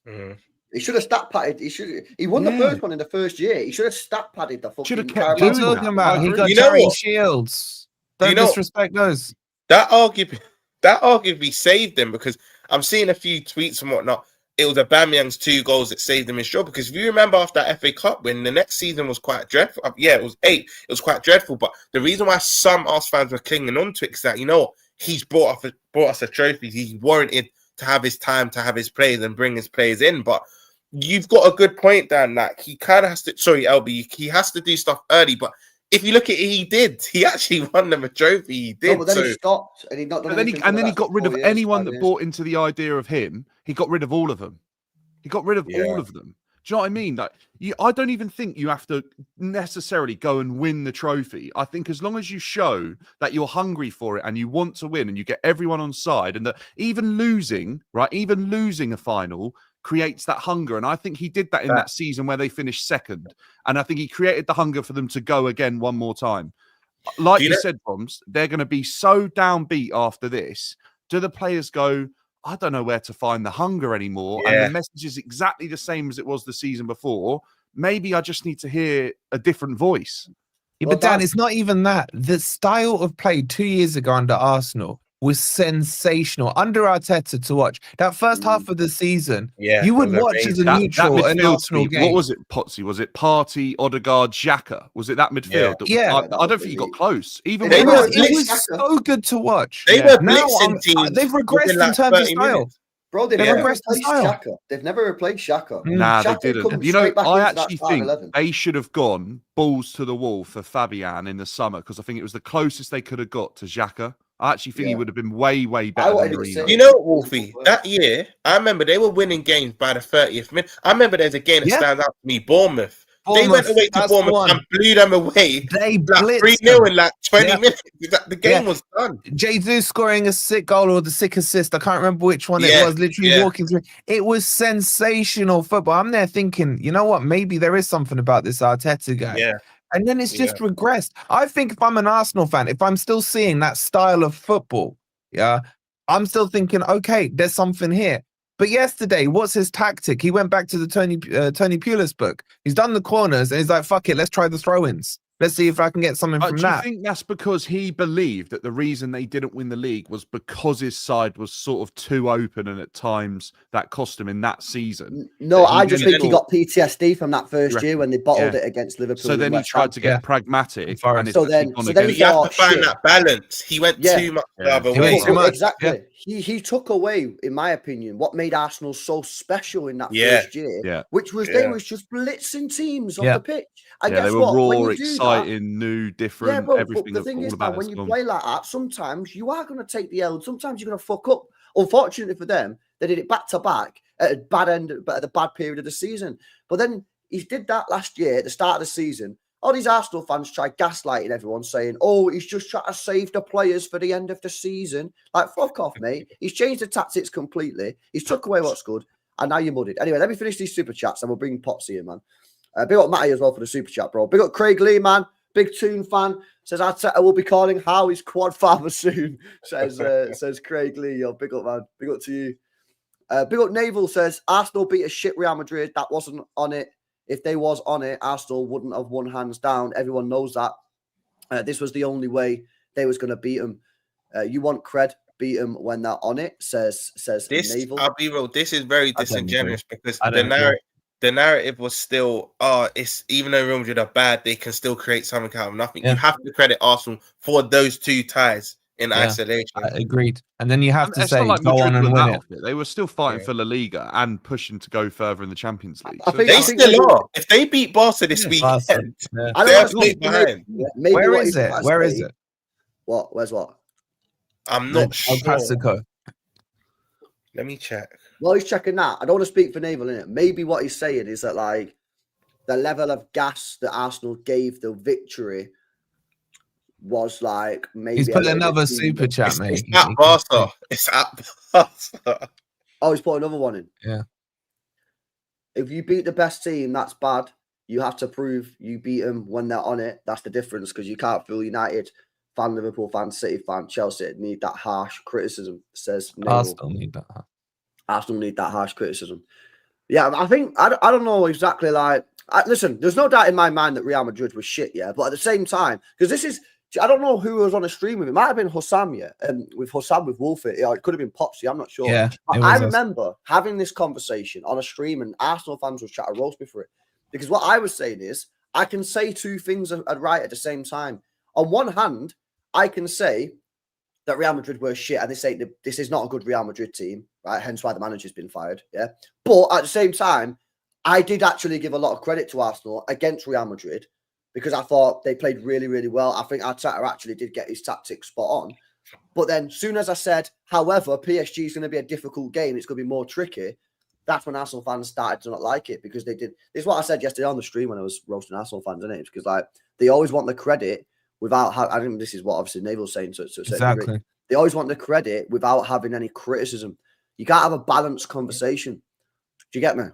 Mm-hmm.
He should have stat padded. He won the first one in the first year. He should have stat padded the fucking.
Should have kept
doing that. He got Terry Shields. Don't disrespect those.
That arguably saved them, because I'm seeing a few tweets and whatnot. It was Aubameyang's 2 goals that saved him his job, because if you remember after that FA Cup win, the next season was quite dreadful. Yeah, it was 8. It was quite dreadful. But the reason why some Arsenal fans were clinging on to it is that, you know, he's brought us a trophy. He's warranted to have his time, to have his players and bring his players in. But you've got a good point, Dan, that he kind of has to, sorry, LB, he has to do stuff early. But if you look at it, he actually won them a trophy. He did.
No, but then he stopped, and he not done anything.
And then he got rid of anyone that bought into the idea of him. He got rid of all of them. He got rid of all of them. Do you know what I mean? Like, I don't even think you have to necessarily go and win the trophy. I think as long as you show that you're hungry for it and you want to win and you get everyone on side, and that even losing a final creates that hunger. And I think he did that in that season where they finished second. And I think he created the hunger for them to go again one more time. Like you said, Bombs, they're going to be so downbeat after this. Do the players go, I don't know where to find the hunger anymore? And the message is exactly the same as it was the season before. Maybe I just need to hear a different voice.
Yeah, but Dan, it's not even that. The style of play 2 years ago under Arsenal was sensational. Under Arteta to watch. That first half of the season, you would watch as a neutral an Arsenal game.
What was it, Potsy? Was it Partey, Odegaard, Xhaka? Was it that midfield?
Yeah.
I don't think he got close. Even
it was so good to watch.
They were blitzing teams.
They've regressed in terms of style.
Minutes.
Bro, they've never replaced Saka. They've never replaced Saka.
Nah, they didn't. You know, I actually think they should have gone balls to the wall for Fabian in the summer, because I think it was the closest they could have got to Xhaka. I actually think he would have been way better than Marino.
You know, Wolfie, that year, I remember they were winning games by the 30th minute. I remember there's a game that stands out to me, Bournemouth. They went away to Bournemouth and blew them away.
They
blitzed 3-0 in like 20 minutes. The game was done.
Jesus scoring a sick goal or the sick assist. I can't remember which one it was. Literally walking through. It was sensational football. I'm there thinking, you know what? Maybe there is something about this Arteta guy.
Yeah.
And then it's just regressed. I think if I'm an Arsenal fan, if I'm still seeing that style of football, I'm still thinking, okay, there's something here. But yesterday, what's his tactic? He went back to the Tony Pulis book. He's done the corners and he's like, fuck it, let's try the throw-ins. Let's see if I can get something from
Do
that.
you think that's because he believed that the reason they didn't win the league was because his side was sort of too open and at times that cost him in that season?
No, I just think he
thought-
got PTSD from that first year when they bottled it against Liverpool.
So then he tried to get pragmatic. And
so then he
you have
thought,
to find that balance. He went too much the other way.
Too much.
Exactly. He took away, in my opinion, what made Arsenal so special in that first year, which was they was just blitzing teams off the pitch. And guess
they were
what?
raw, exciting, new, different, everything.
But the thing is,
man,
when you play like that, sometimes you are going to take the L. Sometimes you're going to fuck up. Unfortunately for them, they did it back to back at a bad end, but at the bad period of the season. But then he did that last year at the start of the season. All these Arsenal fans tried gaslighting everyone, saying, "Oh, he's just trying to save the players for the end of the season." Like, fuck off, mate. He's changed the tactics completely. He's took away what's good, and now you're muddied. Anyway, let me finish these super chats, and we'll bring Potsy in, man. Big up Matty as well for the super chat, bro. Big up Craig Lee, man. Big Toon fan. Says Arteta will be calling Howie's quad farmer soon. Says Craig Lee. Yo, big up, man. Big up to you. Big up Naval says Arsenal beat a shit Real Madrid. That wasn't on it. If they was on it, Arsenal wouldn't have won hands down. Everyone knows that. This was the only way they was going to beat them. You want cred? Beat them when they're on it. Says
this.
Naval.
I'll be real. This is very disingenuous because the narrative was still, it's even though Real Madrid are bad, they can still create something out of nothing. You have to credit Arsenal for those two ties in isolation.
Agreed. And then you have to say,
like
go on and win it.
They were still fighting for La Liga and pushing to go further in the Champions League.
They still are. If they beat Barca this weekend, they're behind.
Where is it? Where is it?
What? Where's what?
I'm not sure.
Clasico.
Let me check.
While he's checking that, I don't want to speak for Naval in it. Maybe what he's saying is that like the level of gas that Arsenal gave the victory was like maybe
he's put another super chat, mate.
It's at Barca. It's at Barca.
Oh, he's put another one in.
Yeah.
If you beat the best team, that's bad. You have to prove you beat them when they're on it. That's the difference because you can't fool United fan, Liverpool fan, City fan, Chelsea need that harsh criticism. Says Naval.
Arsenal need that.
Arsenal need that harsh criticism. Yeah, I think I don't know exactly. Like, listen, there's no doubt in my mind that Real Madrid was shit. Yeah, but at the same time, because this is, I don't know who was on a stream with it. It might have been Hussam, yeah, with Hussam with Wolfie. Yeah, it could have been Popsy. I'm not sure.
Yeah,
I remember having this conversation on a stream, and Arsenal fans was trying to roast me for it because what I was saying is I can say two things right at the same time. On one hand, I can say that Real Madrid were shit, and this is not a good Real Madrid team, right? Hence why the manager's been fired. Yeah, but at the same time, I did actually give a lot of credit to Arsenal against Real Madrid because I thought they played really, really well. I think Arteta actually did get his tactics spot on. But then, soon as I said, however, PSG is going to be a difficult game, it's going to be more tricky. That's when Arsenal fans started to not like it because they did. This is what I said yesterday on the stream when I was roasting Arsenal fans, isn't it? Because like they always want the credit without. I think this is what obviously Naval's saying to
exactly.
They always want the credit without having any criticism. You can't have a balanced conversation. Do you get me?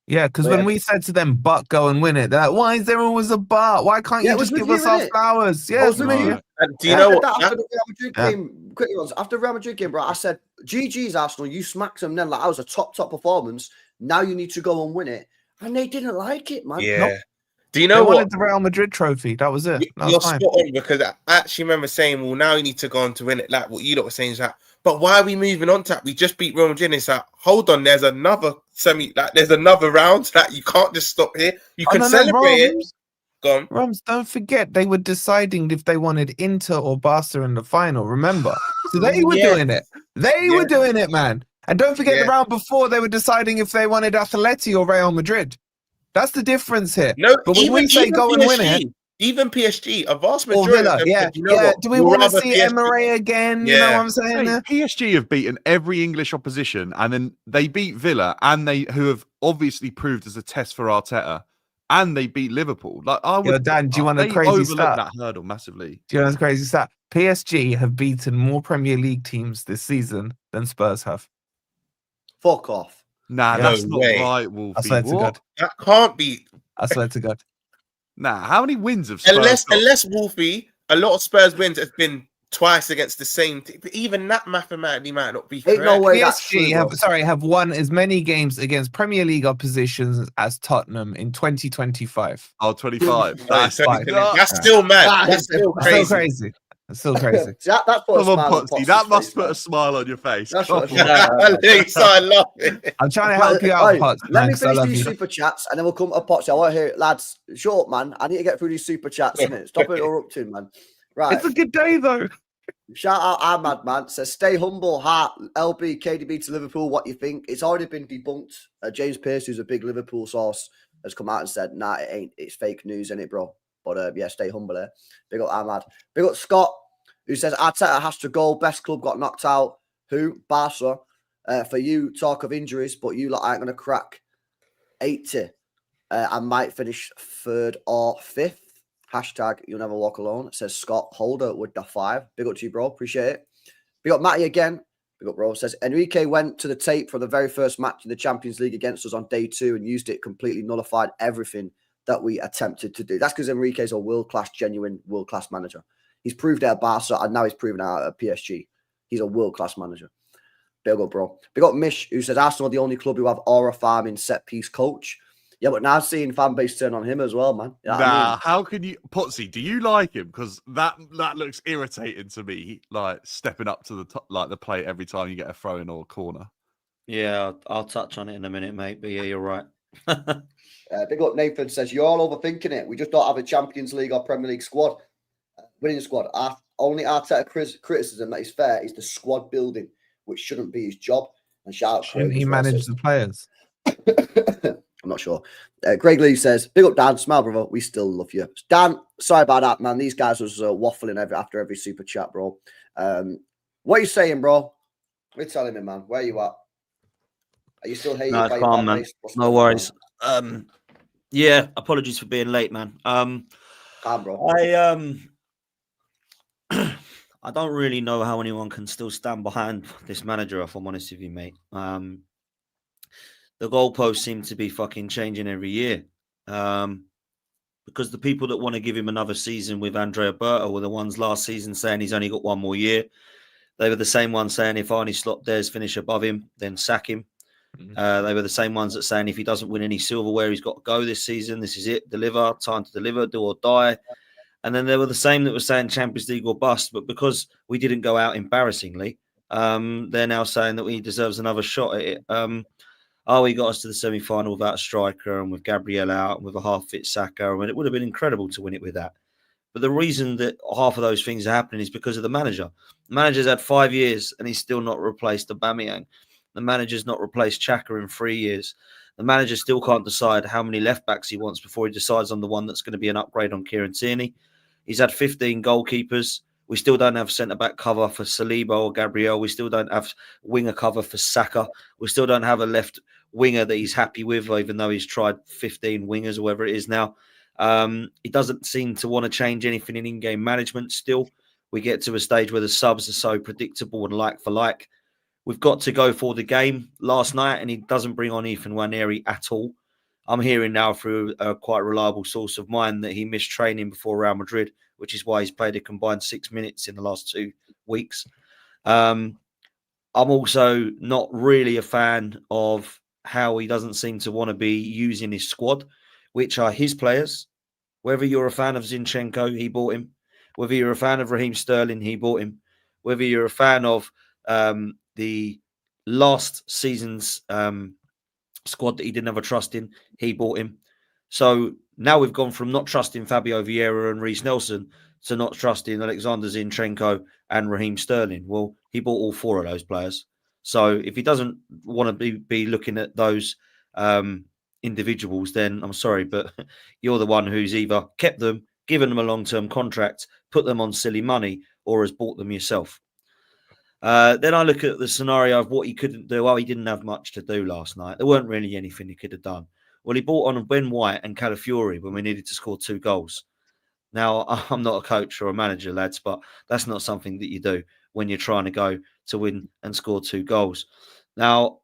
Yeah, because when we said to them, "But go and win it," they're like, "Why is there always a but? Why can't you just give us our flowers?" Yeah,
do you know what?
After the Real Madrid game, quickly ones. After the Real Madrid game, bro, I said, "GG's Arsenal, you smacked them." Then like, that was a top performance. Now you need to go and win it, and they didn't like it, man.
Yeah.
Nope.
Do you know
they
what?
wanted the Real Madrid trophy. That was it.
You're spot on because I actually remember saying, "Well, now you need to go on to win it." Like what you lot were saying is that. But why are we moving on to that? We just beat Real Madrid. It's like, hold on, there's another there's another round that you can't just stop here. You can celebrate it. Go on.
Rams, don't forget they were deciding if they wanted Inter or Barca in the final. Remember, so they were doing it. They were doing it, man. And don't forget the round before they were deciding if they wanted Atleti or Real Madrid. That's the difference here.
No,
but when we say go and win it.
Even PSG, a vast majority of them,
do we want to see Emery again? You know what I'm saying?
PSG have beaten every English opposition, and then they beat Villa, and who have obviously proved as a test for Arteta, and they beat Liverpool. Like I would,
Dan, do you want a crazy stat?
That hurdle massively.
Do you want a crazy stat? PSG have beaten more Premier League teams this season than Spurs have.
Fuck off.
Nah, that's not right, Wolfie.
I swear to God.
That can't be.
I swear to God.
Nah, how many wins have Spurs
unless Wolfie, a lot of Spurs wins has been twice against the same team. But even that mathematically might not be correct.
Ain't no way that's true,
PSG have won as many games against Premier League oppositions as Tottenham in 2025.
Oh, 25.
That's
That's
still mad. That's still crazy.
That's still crazy.
That's put a
Come on,
smile on
Potsy. That must
face,
put
man.
a smile on your face.
That's
Come
what-
on.
I love it.
I'm trying to help you out, Pots.
Let
man,
me
'cause I
finish
love
these
you.
super chats and then we'll come to Potsy. I want to hear it. Lads, short, man. I need to get through these super chats, innit? Stop interrupting, man. Right.
It's a good day, though.
Shout out Ahmad, man. Says, stay humble, heart. LB, KDB to Liverpool. What you think? It's already been debunked. James Pearce, who's a big Liverpool source, has come out and said, nah, it ain't. It's fake news, innit, bro? But yeah, stay humble there. Big up Ahmad. Big up Scott, who says, Arteta has to go. Best club got knocked out. Who? Barca. For you, talk of injuries, but you lot aren't going to crack 80. I might finish 3rd or 5th. Hashtag you'll never walk alone. It says Scott Holder with the 5. Big up to you, bro. Appreciate it. Big up Matty again. Big up, bro. It says Enrique went to the tape for the very first match in the Champions League against us on day 2 and used it, completely nullified everything that we attempted to do. That's because Enrique's a world-class, genuine world-class manager. He's proved it at Barca and now he's proven it at PSG. He's a world-class manager. Big up, bro. Big up Mish, who says Arsenal are the only club who have aura farming set-piece coach. Yeah, but now seeing fan base turn on him as well, man. You know what I mean?
How can you, Potsy? Do you like him? Because that looks irritating to me. Like stepping up to the top, like the plate every time you get a throw in or a corner.
Yeah, I'll touch on it in a minute, mate. But yeah, you're right.
Big up Nathan says you're all overthinking it. We just don't have a Champions League or Premier League squad, winning squad. Only Arteta criticism that is fair is the squad building, which shouldn't be his job. And shout out,
Shouldn't he manage the players?
I'm not sure. Greg Lee says, big up, Dan. Smile, brother. We still love you. Dan, sorry about that, man. These guys was waffling after every super chat, bro. What are you saying, bro? We're telling me, man. Where are you at? Are you still hating?
No, it's calm, man. No worries. Yeah, apologies for being late, man.
Calm, bro.
I don't really know how anyone can still stand behind this manager, if I'm honest with you, mate. The goalposts seem to be fucking changing every year. Because the people that want to give him another season with Andrea Berta were the ones last season saying he's only got one more year. They were the same ones saying if Arnie Slot dares finish above him, then sack him. They were the same ones that saying if he doesn't win any silverware, he's got to go this season. This is it. Deliver. Time to deliver. Do or die. And then they were the same that were saying Champions League or bust. But because we didn't go out embarrassingly, they're now saying that he deserves another shot at it. He got us to the semi-final without a striker and with Gabriel out and with a half-fit Saka. And it would have been incredible to win it with that. But the reason that half of those things are happening is because of the manager. The manager's had 5 years and he's still not replaced Aubameyang. The manager's not replaced Xhaka in 3 years. The manager still can't decide how many left-backs he wants before he decides on the one that's going to be an upgrade on Kieran Tierney. He's had 15 goalkeepers. We still don't have centre-back cover for Saliba or Gabriel. We still don't have winger cover for Saka. We still don't have a left winger that he's happy with, even though he's tried 15 wingers or whatever it is now. He doesn't seem to want to change anything in in-game management still. We get to a stage where the subs are so predictable and like for like. We've got to go for the game last night, and he doesn't bring on Ethan Nwaneri at all. I'm hearing now through a quite reliable source of mine that he missed training before Real Madrid, which is why he's played a combined 6 minutes in the last 2 weeks. I'm also not really a fan of how he doesn't seem to want to be using his squad, which are his players. Whether you're a fan of Zinchenko, he bought him. Whether you're a fan of Raheem Sterling, he bought him. Whether you're a fan of the last season's squad that he didn't have a trust in, he bought him. So now we've gone from not trusting Fabio Vieira and Reece Nelson to not trusting Alexander Zinchenko and Raheem Sterling. Well, he bought all 4 of those players. So if he doesn't want to be looking at those individuals, then I'm sorry, but you're the one who's either kept them, given them a long-term contract, put them on silly money, or has bought them yourself. Then I look at the scenario of what he couldn't do. Well, he didn't have much to do last night. There weren't really anything he could have done. Well, he brought on Ben White and Calafiori when we needed to score 2 goals. Now, I'm not a coach or a manager, lads, but that's not something that you do when you're trying to go to win and score 2 goals. Now,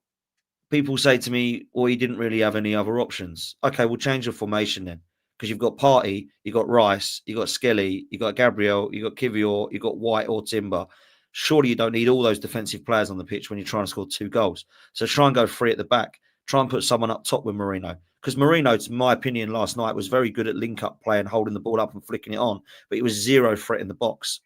people say to me, well, he didn't really have any other options. Okay, we'll change the formation then. because you've got Partey, you've got Rice, you've got Skelly, you've got Gabriel, you've got Kivior, you've got White or Timber. Surely you don't need all those defensive players on the pitch when you're trying to score 2 goals. So try and go 3 at the back. Try and put someone up top with Marino. Because Marino, to my opinion, last night was very good at link-up play and holding the ball up and flicking it on, but he was 0 threat in the box.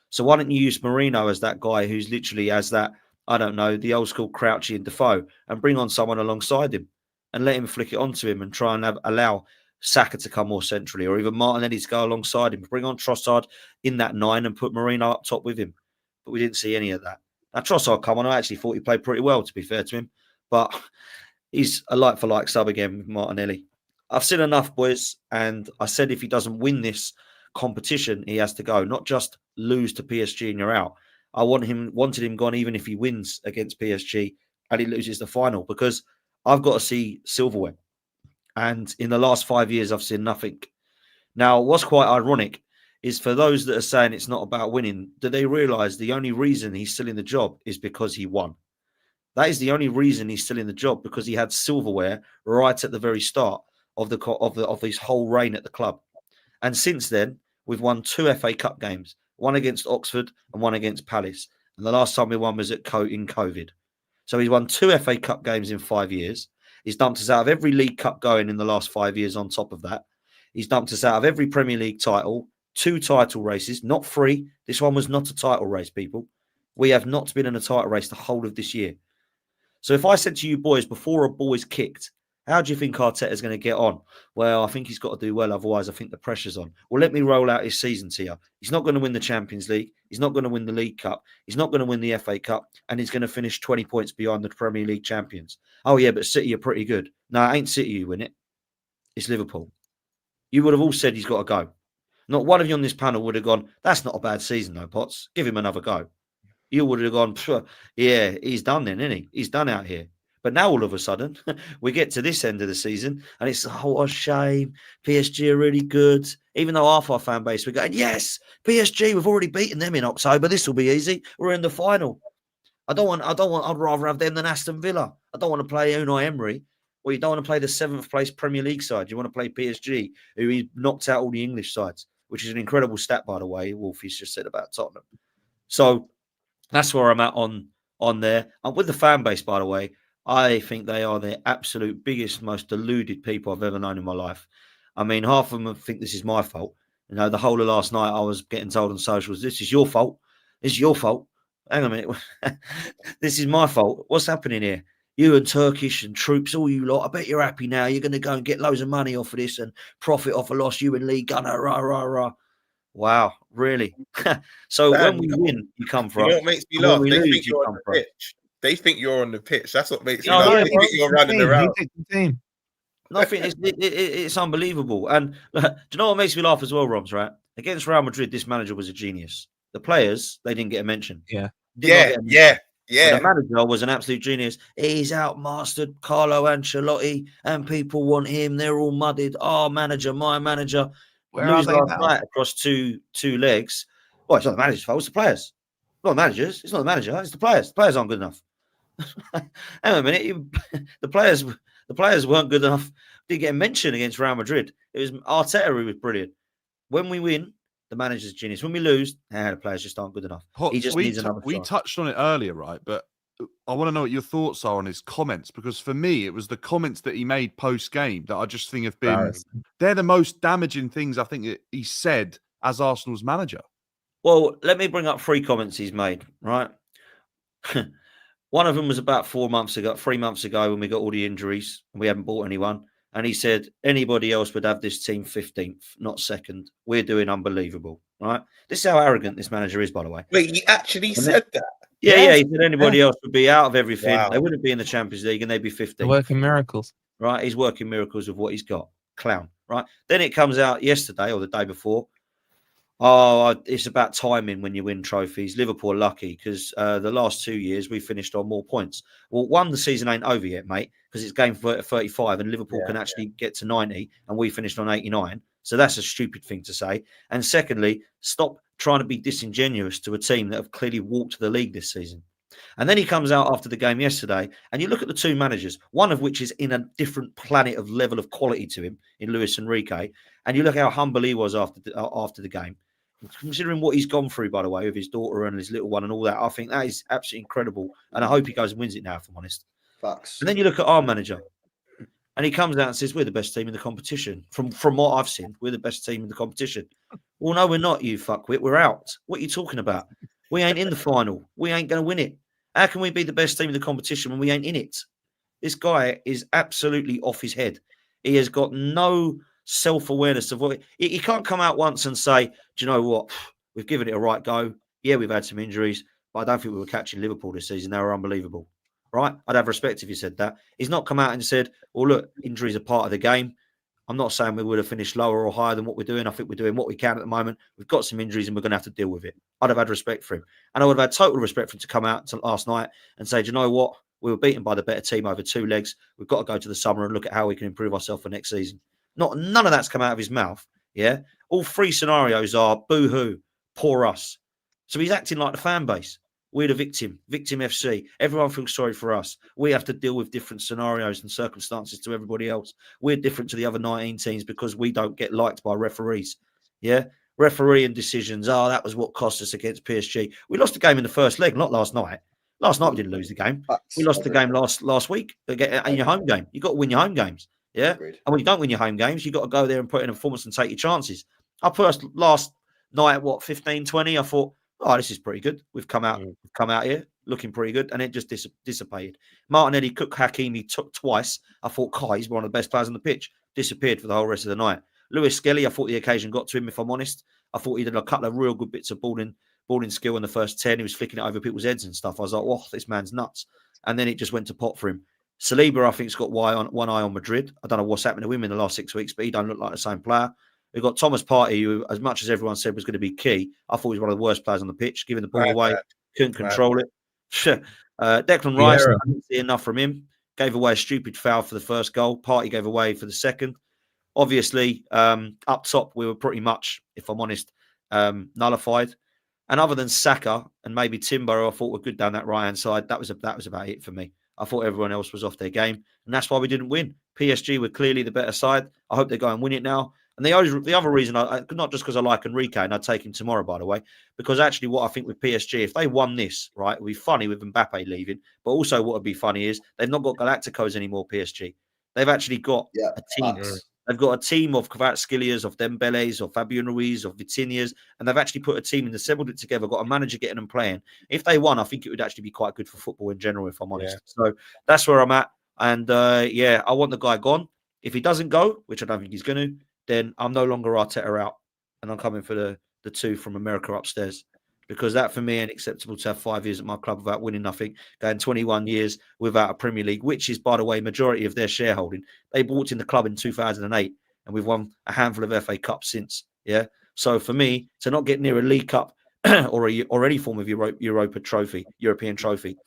So why don't you use Marino as that guy who's literally as that, I don't know, the old school Crouchy and Defoe, and bring on someone alongside him and let him flick it onto him and try and allow Saka to come more centrally, or even Martinelli to go alongside him. Bring on Trossard in that 9 and put Marino up top with him. But we didn't see any of that. Now, Trossard come on. I actually thought he played pretty well, to be fair to him. But he's a like-for-like sub again with Martinelli. I've seen enough, boys. And I said if he doesn't win this competition, he has to go. Not just lose to PSG and you're out. I wanted him gone even if he wins against PSG and he loses the final, because I've got to see silverware. And in the last 5 years, I've seen nothing. Now, what's quite ironic is for those that are saying it's not about winning, do they realise the only reason he's still in the job is because he won? That is the only reason he's still in the job, because he had silverware right at the very start of his whole reign at the club. And since then, we've won 2 FA Cup games, one against Oxford and one against Palace. And the last time we won was in COVID. So he's won 2 FA Cup games in 5 years. He's dumped us out of every League Cup going in the last 5 years on top of that. He's dumped us out of every Premier League title, 2 title races, not 3. This one was not a title race, people. We have not been in a title race the whole of this year. So if I said to you boys, before a ball is kicked, how do you think Arteta is going to get on? Well, I think he's got to do well. Otherwise, I think the pressure's on. Well, let me roll out his season to you. He's not going to win the Champions League. He's not going to win the League Cup. He's not going to win the FA Cup. And he's going to finish 20 points behind the Premier League champions. Oh, yeah, but City are pretty good. No, it ain't City who win it. It's Liverpool. You would have all said he's got to go. Not one of you on this panel would have gone, that's not a bad season, though, Potts. Give him another go. You would have gone, yeah, he's done then, isn't he? He's done out here. But now all of a sudden, we get to this end of the season and it's what a shame. PSG are really good. Even though half our fan base, we're going, yes, PSG, we've already beaten them in October. This will be easy. We're in the final. I'd rather have them than Aston Villa. I don't want to play Unai Emery. Well, you don't want to play the 7th place Premier League side. You want to play PSG, who he knocked out all the English sides, which is an incredible stat, by the way, Wolfie's just said about Tottenham. So that's where I'm at on there. And with the fan base, by the way, I think they are the absolute biggest, most deluded people I've ever known in my life. I mean, half of them think this is my fault. You know, the whole of last night I was getting told on socials, this is your fault. This is your fault. Hang on a minute. This is my fault. What's happening here? You and Turkish and troops, all you lot, I bet you're happy now. You're going to go and get loads of money off of this and profit off a loss. You and Lee Gunner, rah, rah, rah. Wow, really? So when we win, you come for us.
You know what makes me laugh? They think you're on the pitch. They think you're on the pitch. That's what makes me laugh. They think you're running around.
Nothing. It's unbelievable. And do you know what makes me laugh as well, Roms, right? Against Real Madrid, this manager was a genius. The players, they didn't get a mention.
Yeah.
The manager was an absolute genius. He's outmastered Carlo Ancelotti and people want him. They're all mudded. Oh, manager, my manager.
Where are they now?
Night across two legs. Well, it's not the manager's fault. It's the players. Not the managers. It's not the manager. It's the players. The players aren't good enough. Hang on a minute. The players weren't good enough. Didn't get mentioned against Real Madrid. It was Arteta who was brilliant. When we win, the manager's genius. When we lose, the players just aren't good enough. He just needs another shot.
We touched on it earlier, right? But I want to know what your thoughts are on his comments, because for me, it was the comments that he made post-game that I just think have been, they're the most damaging things I think that he said as Arsenal's manager.
Well, let me bring up 3 comments he's made, right? One of them was about 3 months ago when we got all the injuries and we hadn't bought anyone. And he said, anybody else would have this team 15th, not 2nd. We're doing unbelievable, right? This is how arrogant this manager is, by the way.
Wait, he actually said that?
Yeah. He said anybody else would be out of everything. Wow. They wouldn't be in the Champions League and they'd be 15th.
Working miracles.
Right? He's working miracles with what he's got. Clown, right? Then it comes out yesterday or the day before. Oh, it's about timing when you win trophies. Liverpool are lucky because the last 2 years we finished on more points. Well, one, the season ain't over yet, mate, because it's game 35 and Liverpool can actually get to 90 and we finished on 89. So that's a stupid thing to say. And secondly, stop trying to be disingenuous to a team that have clearly walked the league this season. And then he comes out after the game yesterday and you look at the 2 managers, one of which is in a different planet of level of quality to him in Luis Enrique. And you look how humble he was after the game. Considering what he's gone through, by the way, with his daughter and his little one and all that, I think that is absolutely incredible. And I hope he goes and wins it now, if I'm honest.
Facts.
And then you look at our manager, and he comes out and says, we're the best team in the competition. From what I've seen, we're the best team in the competition. Well, no, we're not, you fuckwit. We're out. What are you talking about? We ain't in the final. We ain't going to win it. How can we be the best team in the competition when we ain't in it? This guy is absolutely off his head. He has got no self-awareness of what he can't come out once and say, do you know what? We've given it a right go. Yeah, we've had some injuries, but I don't think we were catching Liverpool this season. They were unbelievable. Right? I'd have respect if he said that. He's not come out and said, well, look, injuries are part of the game. I'm not saying we would have finished lower or higher than what we're doing. I think we're doing what we can at the moment. We've got some injuries and we're going to have to deal with it. I'd have had respect for him. And I would have had total respect for him to come out last night and say, do you know what? We were beaten by the better team over 2 legs. We've got to go to the summer and look at how we can improve ourselves for next season. None of that's come out of his mouth. Yeah. All 3 scenarios are boo-hoo, poor us. So he's acting like the fan base. We're the victim FC. Everyone feels sorry for us. We have to deal with different scenarios and circumstances to everybody else. We're different to the other 19 teams because we don't get liked by referees. Yeah. Refereeing decisions. Oh, that was what cost us against PSG. We lost the game in the first leg, not last night. Last night we didn't lose the game. We lost the game last week in your home game. You've got to win your home games. Yeah.
Agreed.
And when you don't win your home games, you've got to go there and put in a performance and take your chances. I put last night at 15, 20. I thought, oh, this is pretty good. We've come out here looking pretty good. And it just dissipated. Martinelli, Cook, Hakimi took twice. I thought, he's one of the best players on the pitch. Disappeared for the whole rest of the night. Lewis Skelly, I thought the occasion got to him, if I'm honest. I thought he did a couple of real good bits of balling skill in the first 10. He was flicking it over people's heads and stuff. I was like, oh, this man's nuts. And then it just went to pot for him. Saliba, I think, has got one eye on Madrid. I don't know what's happened to him in the last 6 weeks, but he don't look like the same player. We've got Thomas Partey, who, as much as everyone said was going to be key, I thought he was one of the worst players on the pitch, giving the ball away, couldn't control it. Declan Rice, I didn't see enough from him. Gave away a stupid foul for the first goal. Partey gave away for the second. Obviously, up top, we were pretty much, if I'm honest, nullified. And other than Saka and maybe Timber, I thought were good down that right-hand side, that was about it for me. I thought everyone else was off their game, and that's why we didn't win. PSG were clearly the better side. I hope they go and win it now. And the other reason, not just because I like Enrique, and I'd take him tomorrow, by the way, because actually what I think with PSG, if they won this, right, it would be funny with Mbappe leaving, but also what would be funny is they've not got Galacticos anymore, PSG. They've actually got a team. They've got a team of Kvaratskhelia, of Dembele's, of Fabian Ruiz, of Vitinhas, and they've actually put a team and assembled it together, got a manager getting them playing. If they won, I think it would actually be quite good for football in general, if I'm honest. So that's where I'm at. And I want the guy gone. If he doesn't go, which I don't think he's going to, then I'm no longer Arteta out, and I'm coming for the 2 from America upstairs. Because that, for me, ain't acceptable to have 5 years at my club without winning nothing, going 21 years without a Premier League, which is, by the way, majority of their shareholding. They bought in the club in 2008, and we've won a handful of FA Cups since. Yeah. So for me, to not get near a League Cup or any form of European trophy,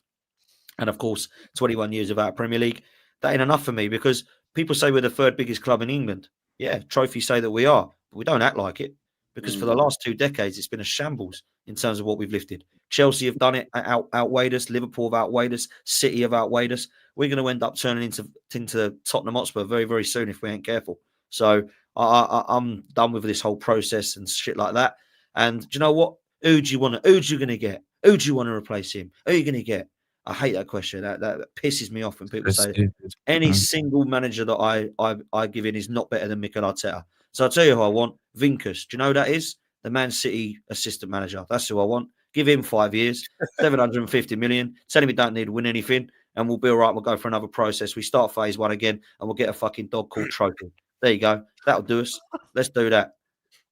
and of course, 21 years without a Premier League, that ain't enough for me, because people say we're the 3rd biggest club in England. Yeah, trophies say that we are, but we don't act like it. Because for the last 2 decades, it's been a shambles in terms of what we've lifted. Chelsea have done it, outweighed us. Liverpool have outweighed us. City have outweighed us. We're going to end up turning into Tottenham Hotspur very, very soon if we ain't careful. So I'm done with this whole process and shit like that. And do you know what? Who do you want? Who do you going to get? Who do you want to replace him? Who are you going to get? I hate that question. That pisses me off when people say any single manager that I give in is not better than Mikel Arteta. So I'll tell you who I want. Vinkus. Do you know who that is? The Man City assistant manager. That's who I want. Give him 5 years, 750 million. Tell him he don't need to win anything, and we'll be all right. We'll go for another process. We start phase 1 again, and we'll get a fucking dog called Trophy. There you go. That'll do us. Let's do that.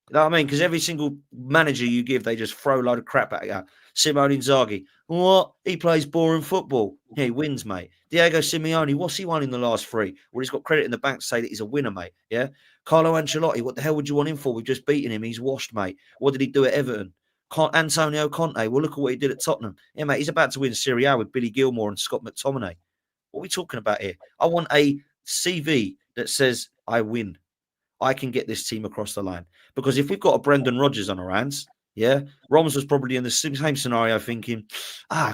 You know what I mean? Because every single manager you give, they just throw a load of crap at you. Simone Inzaghi. What? He plays boring football. Yeah, he wins, mate. Diego Simeone. What's he won in the last 3? Well, he's got credit in the bank to say that he's a winner, mate. Yeah. Carlo Ancelotti. What the hell would you want him for? We've just beaten him. He's washed, mate. What did he do at Everton? Antonio Conte. Well, look at what he did at Tottenham. Yeah, mate. He's about to win Serie A with Billy Gilmore and Scott McTominay. What are we talking about here? I want a CV that says I win. I can get this team across the line. Because if we've got a Brendan Rodgers on our hands, yeah, Roms was probably in the same scenario thinking,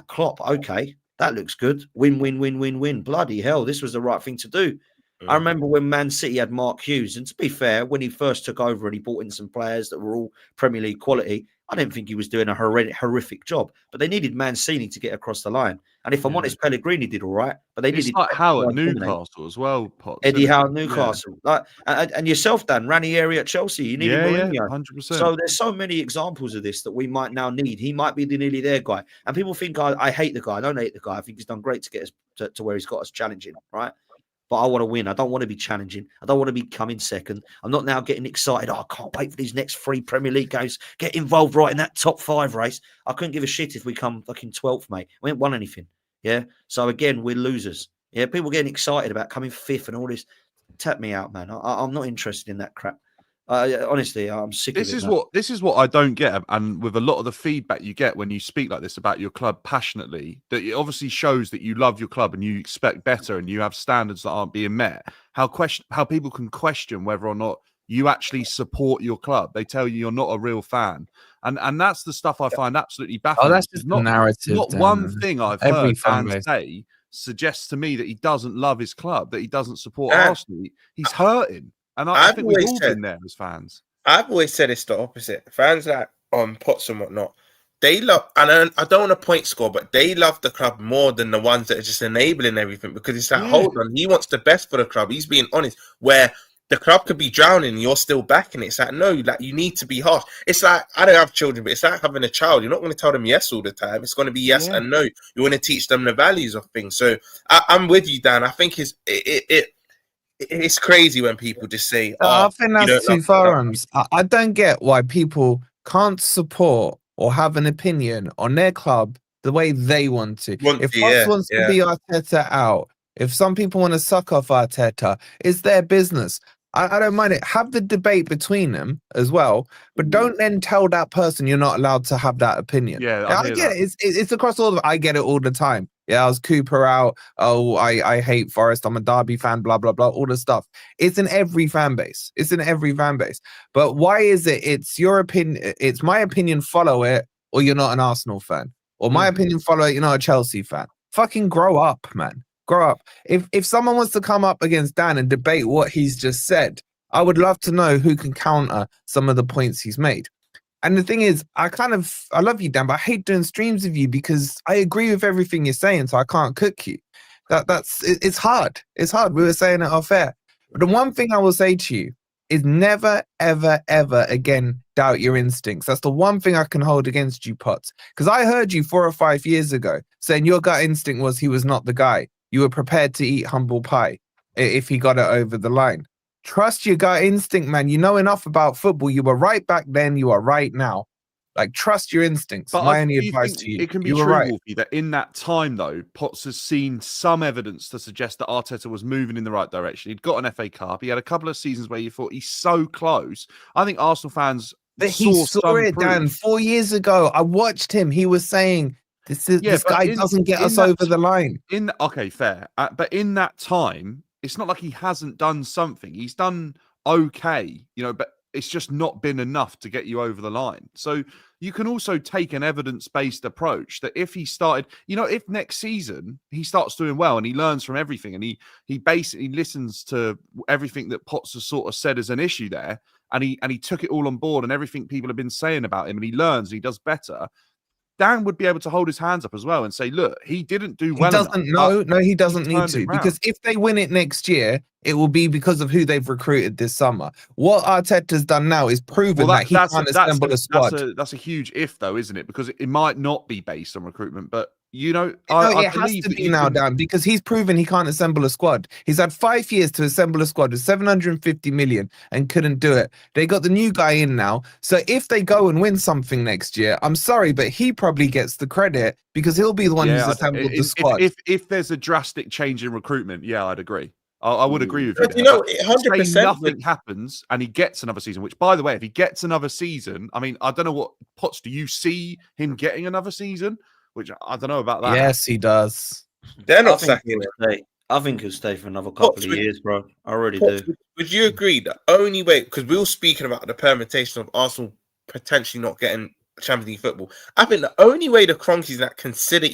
Klopp, okay, that looks good. Win, win, win, win, win. Bloody hell, this was the right thing to do. I remember when Man City had Mark Hughes, and to be fair, when he first took over and he brought in some players that were all Premier League quality, I didn't think he was doing a horrific job. But they needed Mancini to get across the line. And if I'm honest, Pellegrini did all right, but they
It's
needed
like Howe at Newcastle as well, Potts.
Eddie Howe at Newcastle, and yourself, Dan, Ranieri at Chelsea. You needed Mourinho.
100%.
So there's so many examples of this that we might now need. He might be the nearly there guy, and people think I hate the guy. I don't hate the guy. I think he's done great to get us to where he's got us challenging, right? But I want to win. I don't want to be challenging. I don't want to be coming second. I'm not now getting excited. Oh, I can't wait for these next 3 Premier League games. Get involved right in that top 5 race. I couldn't give a shit if we come fucking 12th, mate. We ain't won anything. Yeah. So again, we're losers. Yeah. People getting excited about coming 5th and all this. Tap me out, man. I'm not interested in that crap. Honestly, I'm sick of it.
This is what I don't get, and with a lot of the feedback you get when you speak like this about your club passionately, that it obviously shows that you love your club and you expect better and you have standards that aren't being met. How people can question whether or not you actually support your club. They tell you you're not a real fan, and that's the stuff I find absolutely baffling.
Oh, that's just not narrative.
Not one thing I've heard Dan say suggests to me that he doesn't love his club, that he doesn't support Arsenal. He's hurting. And I think we've all been there as fans.
I've always said it's the opposite. Fans like Potts and whatnot, they love, and I don't want to point score, but they love the club more than the ones that are just enabling everything, because it's like, hold on, he wants the best for the club. He's being honest. Where the club could be drowning and you're still backing it. It's like, no, like you need to be harsh. It's like, I don't have children, but it's like having a child. You're not going to tell them yes all the time. It's going to be yes and no. You want to teach them the values of things. So I'm with you, Dan. I think it's crazy when people just say,
I think that's two forums. I don't get why people can't support or have an opinion on their club the way they want to. If Potts wants to be Arteta out, if some people want to suck off Arteta, it's their business. I don't mind it. Have the debate between them as well, but don't then tell that person you're not allowed to have that opinion.
Yeah,
I get it. It's across all of it. I get it all the time. Yeah, I was Cooper out. Oh, I hate Forest. I'm a Derby fan, blah, blah, blah, all the stuff. It's in every fan base. But why is it? It's your opinion. It's my opinion, follow it, or you're not an Arsenal fan. Or my opinion, follow it, you're not a Chelsea fan. Fucking grow up, man. Grow up. If someone wants to come up against Dan and debate what he's just said, I would love to know who can counter some of the points he's made. And the thing is, I love you, Dan, but I hate doing streams with you because I agree with everything you're saying, so I can't cook you. It's hard. It's hard. We were saying it off air. But the one thing I will say to you is never, ever, ever again doubt your instincts. That's the one thing I can hold against you, Potts. Because I heard you 4 or 5 years ago saying your gut instinct was he was not the guy. You were prepared to eat humble pie if he got it over the line. Trust your gut instinct, man. You know enough about football. You were right back then. You are right now. Like, trust your instincts.
But
my only advice to you.
It can be true, Wolfie, that in that time, though, Potts has seen some evidence to suggest that Arteta was moving in the right direction. He'd got an FA Cup. He had a couple of seasons where you thought he's so close. I think Arsenal fans
saw it, Dan. 4 years ago, I watched him. He was saying, this guy doesn't get us over the line.
Okay, fair. But in that time, it's not like he hasn't done something. He's done okay, but it's just not been enough to get you over the line. So you can also take an evidence-based approach that if he started, if next season he starts doing well and he learns from everything and he basically listens to everything that Potts has sort of said as an issue there, and he took it all on board and everything people have been saying about him, and he learns and he does better, Dan would be able to hold his hands up as well and say, look, he didn't do well enough.
No, he doesn't need to. Because if they win it next year, it will be because of who they've recruited this summer. What Arteta's done now is proven that he can't assemble a squad.
That's a huge if, though, isn't it? Because it might not be based on recruitment, but
it has to be now, Dan, because he's proven he can't assemble a squad. He's had 5 years to assemble a squad with 750 million and couldn't do it. They got the new guy in now. So if they go and win something next year, I'm sorry, but he probably gets the credit because he'll be the one who's assembled the squad.
If there's a drastic change in recruitment, I'd agree. I would agree with you.
But 100%.
Nothing happens and he gets another season, which, by the way, if he gets another season, I mean, I don't know what Potts, do you see him getting another season? Which I don't know about that.
Yes, he does.
They're not sacking him.
I think he'll stay for another couple of years, bro. I really do.
Would you agree the only way, because we were speaking about the permutation of Arsenal potentially not getting Champions League football. I think the only way the Cronkies that consider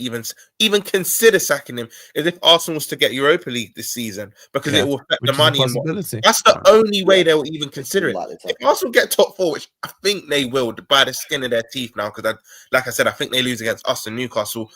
even consider sacking him is if Arsenal was to get Europa League this season, because it will affect the money and
possibility.
that's the only way they'll even consider it.
Likely to.
If Arsenal get top 4, which I think they will by the skin of their teeth now, because like I said, I think they lose against us and Newcastle.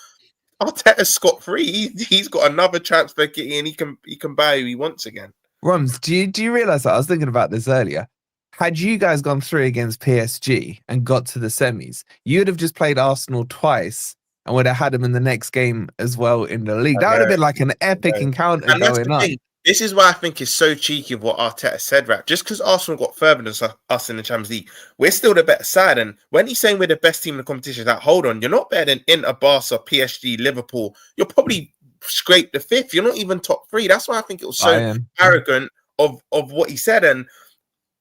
Arteta's scot-free. He's got another transfer kitty and he can buy who he wants again.
Rums, do you realize that? I was thinking about this earlier. Had you guys gone through against PSG and got to the semis, you would have just played Arsenal twice and would have had them in the next game as well in the league. That would have been like an epic encounter going on.
This is why I think it's so cheeky of what Arteta said, right? Just because Arsenal got further than us in the Champions League, we're still the better side. And when he's saying we're the best team in the competition, like, hold on, you're not better than Inter, Barca, PSG, Liverpool. You're probably scraped the 5th. You're not even top 3. That's why I think it was so arrogant of what he said. And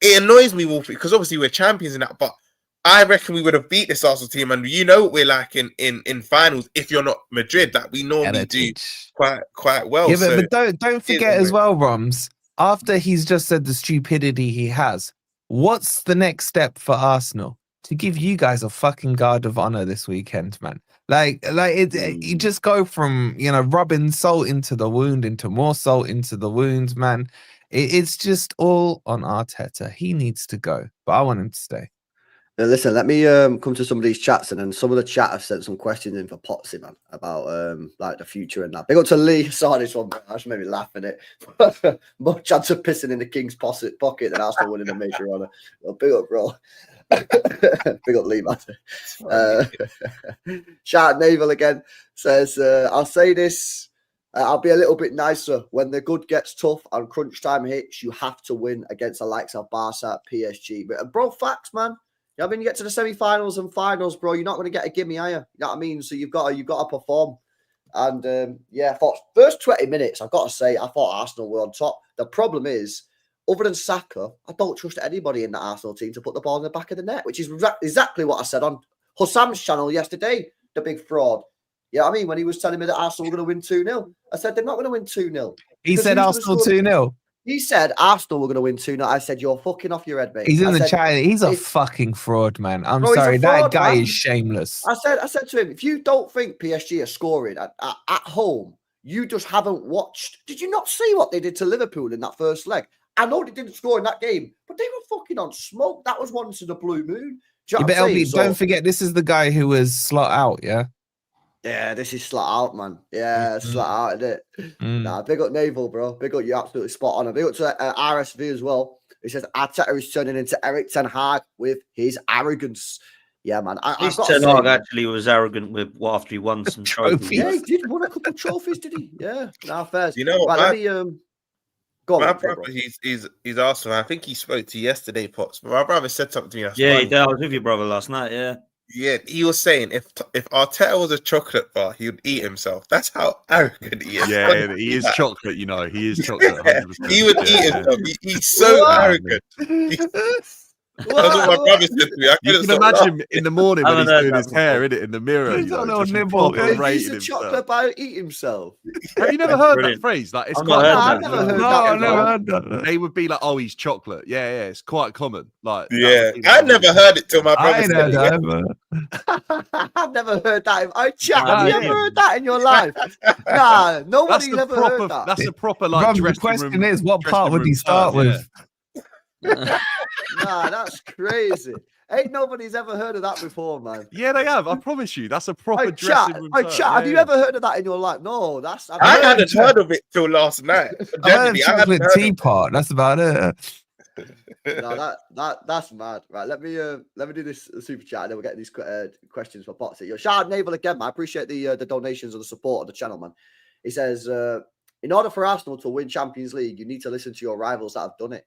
it annoys me, Wolfie, because obviously we're champions in that, but I reckon we would have beat this Arsenal team, and you know what we're like in finals. If you're not Madrid, that we normally do quite well.
Yeah, but don't forget as well, Roms. After he's just said the stupidity he has, what's the next step for Arsenal? To give you guys a fucking guard of honor this weekend, man. You just go from rubbing salt into the wound into more salt into the wound, man. It's just all on Arteta. He needs to go, but I want him to stay.
Now listen, let me come to some of these chats, and then some of the chat have sent some questions in for Potsy, man, about like the future and that. Big up to Lee. Saw this one, I just made me laugh at it. More chance of pissing in the King's pocket than Arsenal winning a major honour. Well, big up, bro. Big up Lee, man. Shout out Naval again. Says, I'll say this. I'll be a little bit nicer. When the good gets tough and crunch time hits, you have to win against the likes of Barca, PSG. But bro, facts, man. I mean, you get to the semi-finals and finals, bro. You're not going to get a gimme, are you? You know what I mean? So you've got to perform. And for first 20 minutes, I've got to say, I thought Arsenal were on top. The problem is, other than Saka, I don't trust anybody in the Arsenal team to put the ball in the back of the net, which is exactly what I said on Hussam's channel yesterday. The big fraud. Yeah, you know I mean, when he was telling me that Arsenal were going to win 2-0, I said they're not going to win 2-0.
He said Arsenal 2-0.
He said Arsenal were going to win 2-0. I said, you're fucking off your head, mate.
He's in the chat. He's a fucking fraud, man. I'm sorry. That guy is shameless.
I said to him, if you don't think PSG are scoring at home, you just haven't watched. Did you not see what they did to Liverpool in that first leg? I know they didn't score in that game, but they were fucking on smoke. That was once in a blue moon. Do you know what I'm saying?
Don't forget, this is the guy who was slot out, yeah?
Yeah, this is flat out, man. Yeah, flat out, isn't it? Nah, big up Naval, bro. Big up, you're absolutely spot on. And big up to RSV as well. He says Arteta is turning into Eric Ten Hag with his arrogance. Yeah, man.
Ten Hag actually was arrogant with after he won some trophies.
Yeah, he did win a couple of trophies, did he? Yeah, nah, fair.
You know what?
Right, let me go on.
My brother, he's Arsenal. I think he spoke to you yesterday, Pots. But my brother said something to me.
Yeah, he did. I was with your brother last night. Yeah.
Yeah, he was saying if Arteta was a chocolate bar, he would eat himself. That's how arrogant he is.
Yeah, he is chocolate, you know. He is chocolate.
Yeah, he would eat himself. He's so arrogant. That's what my brother said to me.
You can imagine in the morning when he's doing his hair, in the mirror.
He's on a nibble.
He's a chocolate bar eat himself.
Have you never heard that phrase? Like, it's quite
I've never heard that.
They would be like, "Oh, he's chocolate." Yeah, it's quite common. Like,
yeah, I never heard it till my brother said it.
I've never heard that. Have you ever heard that in your life? Nah, nobody's ever heard that.
That's a proper like.
The question is, what part would he start with?
Nah, that's crazy. Ain't nobody's ever heard of that before, man.
Yeah, they have. I promise you, that's a proper dressing room.
Have you ever heard of that in your life? No,
I hadn't heard of it till last night.
I heard chocolate teapot. That's about it.
No, that's mad. Right, let me do this super chat, and then we'll get these questions for Potsy. Yo, shout out Naval again, man. I appreciate the donations and the support of the channel, man. He says, in order for Arsenal to win Champions League, you need to listen to your rivals that have done it.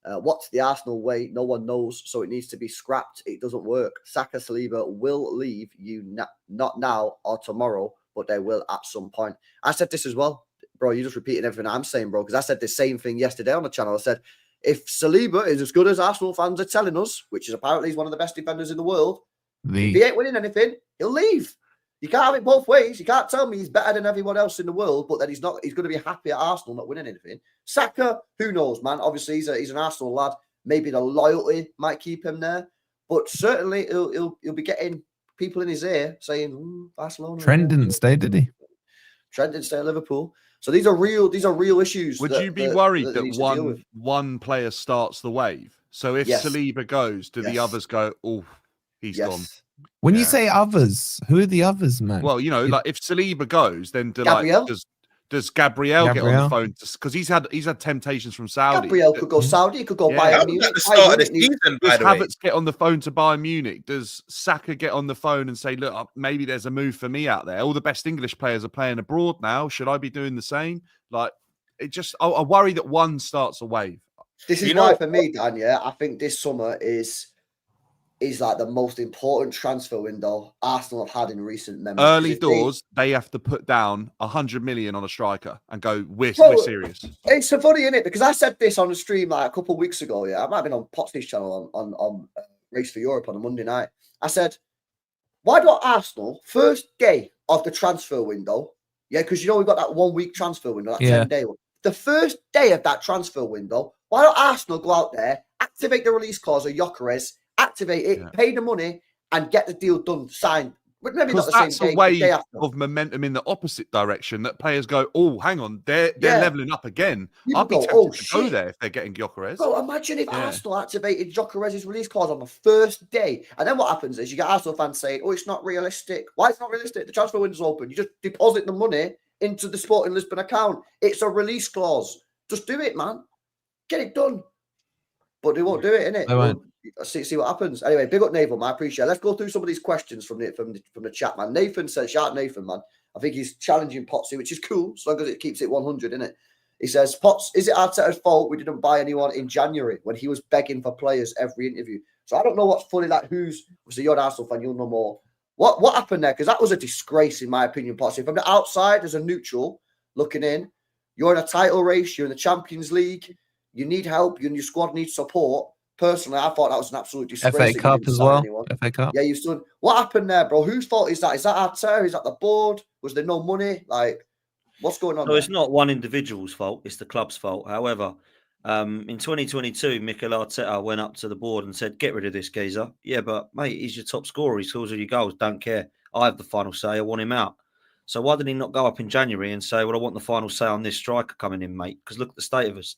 What's the Arsenal way? No one knows, so it needs to be scrapped. It doesn't work. Saka, Saliba will leave you not now or tomorrow, but they will at some point. I said this as well, bro. You're just repeating everything I'm saying, bro, because I said the same thing yesterday on the channel. I said, if Saliba is as good as Arsenal fans are telling us, which is apparently he's one of the best defenders in the world, if he ain't winning anything, he'll leave. You can't have it both ways. You can't tell me he's better than everyone else in the world, but then he's going to be happy at Arsenal not winning anything. Saka, who knows, man? Obviously, he's an Arsenal lad. Maybe the loyalty might keep him there. But certainly he'll be getting people in his ear saying, Barcelona.
Trent didn't stay, did he?
Trent didn't stay at Liverpool. So these are real issues.
Would you be worried that one player starts the wave? So if Saliba goes, do the others go, oh, he's gone?
When you say others, who are the others, man?
Well, you know, like if Saliba goes, then does Gabriel get on the phone? Because he's had temptations from Saudi.
Gabriel could go Saudi. He could go Bayern Munich.
At the start of the season,
does Havertz get on the phone to Bayern Munich? Does Saka get on the phone and say, look, maybe there's a move for me out there? All the best English players are playing abroad now. Should I be doing the same? Like, I worry that one starts a wave.
This is why, for me, Dan, I think this summer is like the most important transfer window Arsenal have had in recent memory.
Early doors, they have to put down 100 million on a striker and go, we're serious.
It's so funny, isn't it? Because I said this on the stream like a couple of weeks ago. I might have been on Potsy's channel on Race for Europe on a Monday night. I said, why don't Arsenal, first day of the transfer window, because we've got that 1 week transfer window, that 10-day one. The first day of that transfer window, why don't Arsenal go out there, activate the release clause of Gyökeres, activate it, pay the money, and get the deal done, signed. But maybe not the same day.
That's a wave of momentum in the opposite direction that players go, oh, hang on, they're leveling up again. I'd be tempted to go there if they're getting Gyökeres.
Bro, imagine if Arsenal activated Gyökeres' release clause on the first day. And then what happens is you get Arsenal fans saying, oh, it's not realistic. Why it's not realistic? The transfer window's open. You just deposit the money into the Sporting Lisbon account. It's a release clause. Just do it, man. Get it done. But they won't do it, innit?
They won't.
See what happens. Anyway, big up Nathan, man. I appreciate it. Let's go through some of these questions from the chat, man. Nathan says, shout out Nathan, man. I think he's challenging Potsy, which is cool, as long as it keeps it 100, innit? He says, Potts, is it Arteta's fault we didn't buy anyone in January when he was begging for players every interview? So I don't know what's funny, like you're an Arsenal fan, you'll know more. What happened there? Because that was a disgrace, in my opinion, Potsy. From the outside, as a neutral looking in, you're in a title race, you're in the Champions League, you need help, you and your squad need support. Personally, I thought that was an absolute disgrace.
FA Cup as well. FA Cup.
Yeah, you stood. What happened there, bro? Whose fault is that? Is that Arteta? Is that the board? Was there no money? Like, what's going on?
No, it's not one individual's fault. It's the club's fault. However, in 2022, Mikel Arteta went up to the board and said, "Get rid of this geezer." Yeah, but mate, he's your top scorer. He scores all your goals. Don't care. I have the final say. I want him out. So why did he not go up in January and say, "Well, I want the final say on this striker coming in, mate"? Because look at the state of us.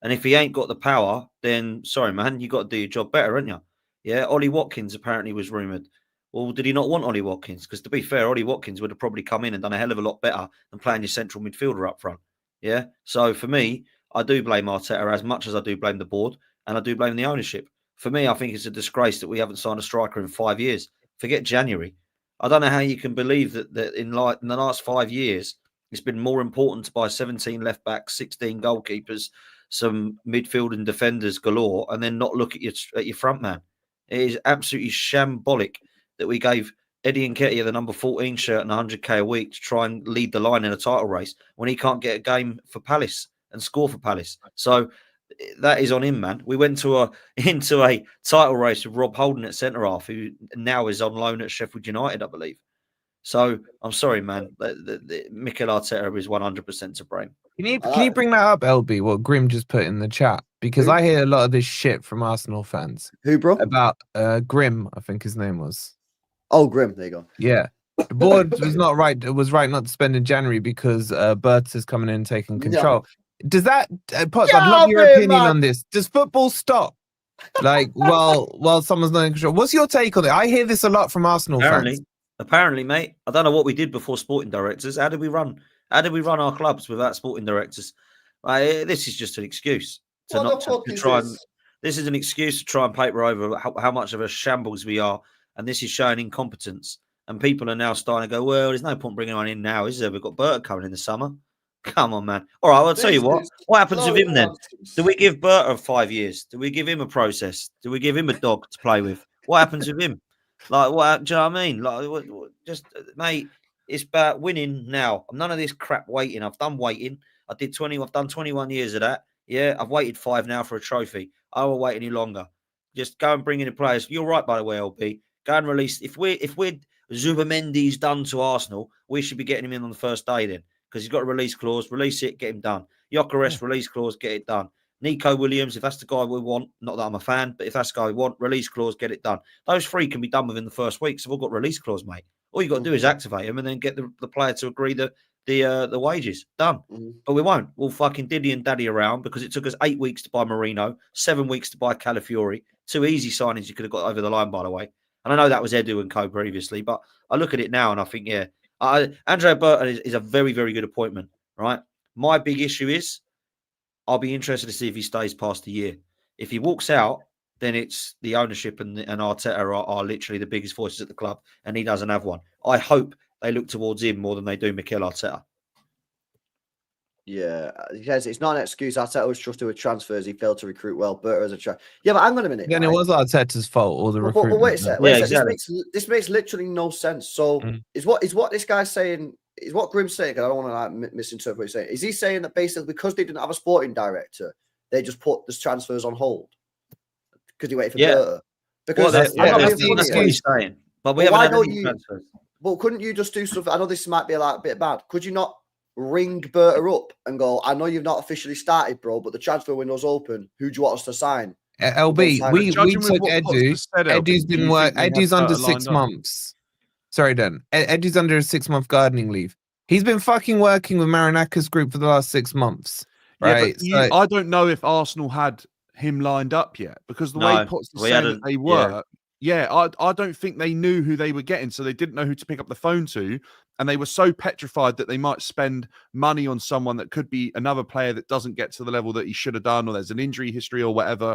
And if he ain't got the power, then sorry, man, you got to do your job better, haven't you? Yeah, Ollie Watkins apparently was rumoured. Well, did he not want Ollie Watkins? Because to be fair, Ollie Watkins would have probably come in and done a hell of a lot better than playing your central midfielder up front. Yeah, so for me, I do blame Arteta as much as I do blame the board, and I do blame the ownership. For me, I think it's a disgrace that we haven't signed a striker in 5 years. Forget January. I don't know how you can believe that in the last 5 years, it's been more important to buy 17 left backs, 16 goalkeepers, some midfield and defenders galore, and then not look at your front man. It is absolutely shambolic that we gave Eddie Nketiah the number 14 shirt and 100k a week to try and lead the line in a title race when he can't get a game for Palace and score for Palace. So that is on him, man. We went into a title race with Rob Holden at centre half, who now is on loan at Sheffield United, I believe. So I'm sorry, man. Mikel Arteta is 100% to blame.
Can you bring that up, LB? What Grim just put in the chat, because I hear a lot of this shit from Arsenal fans.
Who, bro?
About Grim, I think his name was.
Oh, Grim. There you go.
Yeah, the board was not right. It was right not to spend in January because Bert's is coming in and taking control. Yeah. Does that? Potts, I'd love your opinion on this. Does football stop? Like, while someone's not in control. What's your take on it? I hear this a lot from Arsenal fans.
Apparently, mate. I don't know what we did before sporting directors. How did we run our clubs without sporting directors? This is just an excuse This is an excuse to try and paper over how much of a shambles we are, and this is showing incompetence. And people are now starting to go, well, there's no point bringing one in now, is there? We've got Bert coming in the summer. Come on, man. All right, I'll tell you what. What happens with him then? Do we give Bert 5 years? Do we give him a process? Do we give him a dog to play with? What happens with him? Like, what? Do you know what I mean? Like, just, mate, it's about winning now. I'm none of this crap waiting. I've done waiting. I've done 21 years of that. Yeah, I've waited 5 now for a trophy. I won't wait any longer. Just go and bring in the players. You're right, by the way, LB. Go and release. If we're Zubamendi's done to Arsenal, we should be getting him in on the first day then, because he's got a release clause. Release it, get him done. Gyökeres, release clause, get it done. Nico Williams, if that's the guy we want, not that I'm a fan, but if that's the guy we want, release clause, get it done. Those 3 can be done within the first week. So we've got release clause, mate. All you got to do is activate them and then get the player to agree the wages. Done. But we won't. We'll fucking diddy and daddy around because it took us 8 weeks to buy Marino, 7 weeks to buy Calafiori. 2 easy signings you could have got over the line, by the way. And I know that was Edu and co previously, but I look at it now and I think, Andrea Burton is a very, very good appointment, right? My big issue is I'll be interested to see if he stays past the year. If he walks out, then it's the ownership and Arteta are literally the biggest voices at the club, and he doesn't have one. I hope they look towards him more than they do Mikel Arteta.
Yeah, yes, it's not an excuse. Arteta was trusted with transfers. He failed to recruit well. Berta as a yeah, but hang on a minute.
Then it was Arteta's fault, or the recruitment.
But wait a second.
Exactly.
This makes literally no sense. So is what this guy's saying? Is what Grim's saying? Because I don't want to misinterpret what he's saying. Is he saying that basically because they didn't have a sporting director, they just put the transfers on hold because he waited for Berta? Because
that's what he's saying. But we haven't had any transfers.
Well, couldn't you just do something? I know this might be a bit bad. Could you not ring Berta up and go, I know you've not officially started, bro, but the transfer window's open. Who do you want us to sign?
LB, we took Edu. Edu's been Edu's under 6 months. Sorry, Dan. Edu's under a 6-month gardening leave. He's been fucking working with Marinaka's group for the last 6 months. Right?
Yeah, but I don't know if Arsenal had him lined up yet because the way Potts said that they were. I don't think they knew who they were getting, so they didn't know who to pick up the phone to, and they were so petrified that they might spend money on someone that could be another player that doesn't get to the level that he should have done, or there's an injury history or whatever.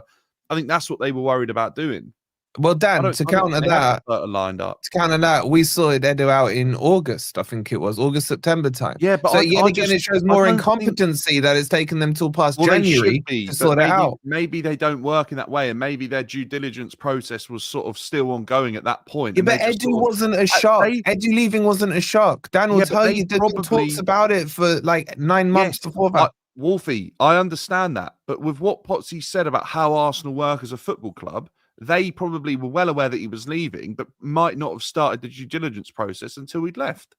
I think that's what they were worried about doing.
Well, Dan, to counter that, we sorted Edu out in August. I think it was August, September time.
Yeah, but
so again, it shows more incompetency that it's taken them till past January to sort it out.
Maybe they don't work in that way, and maybe their due diligence process was sort of still ongoing at that point.
Yeah, but Edu wasn't a shock. Edu leaving wasn't a shock. Dan will tell you that he talks about it for like 9 months before that.
Wolfie, I understand that, but with what Potsy said about how Arsenal work as a football club, they probably were well aware that he was leaving, but might not have started the due diligence process until he'd left.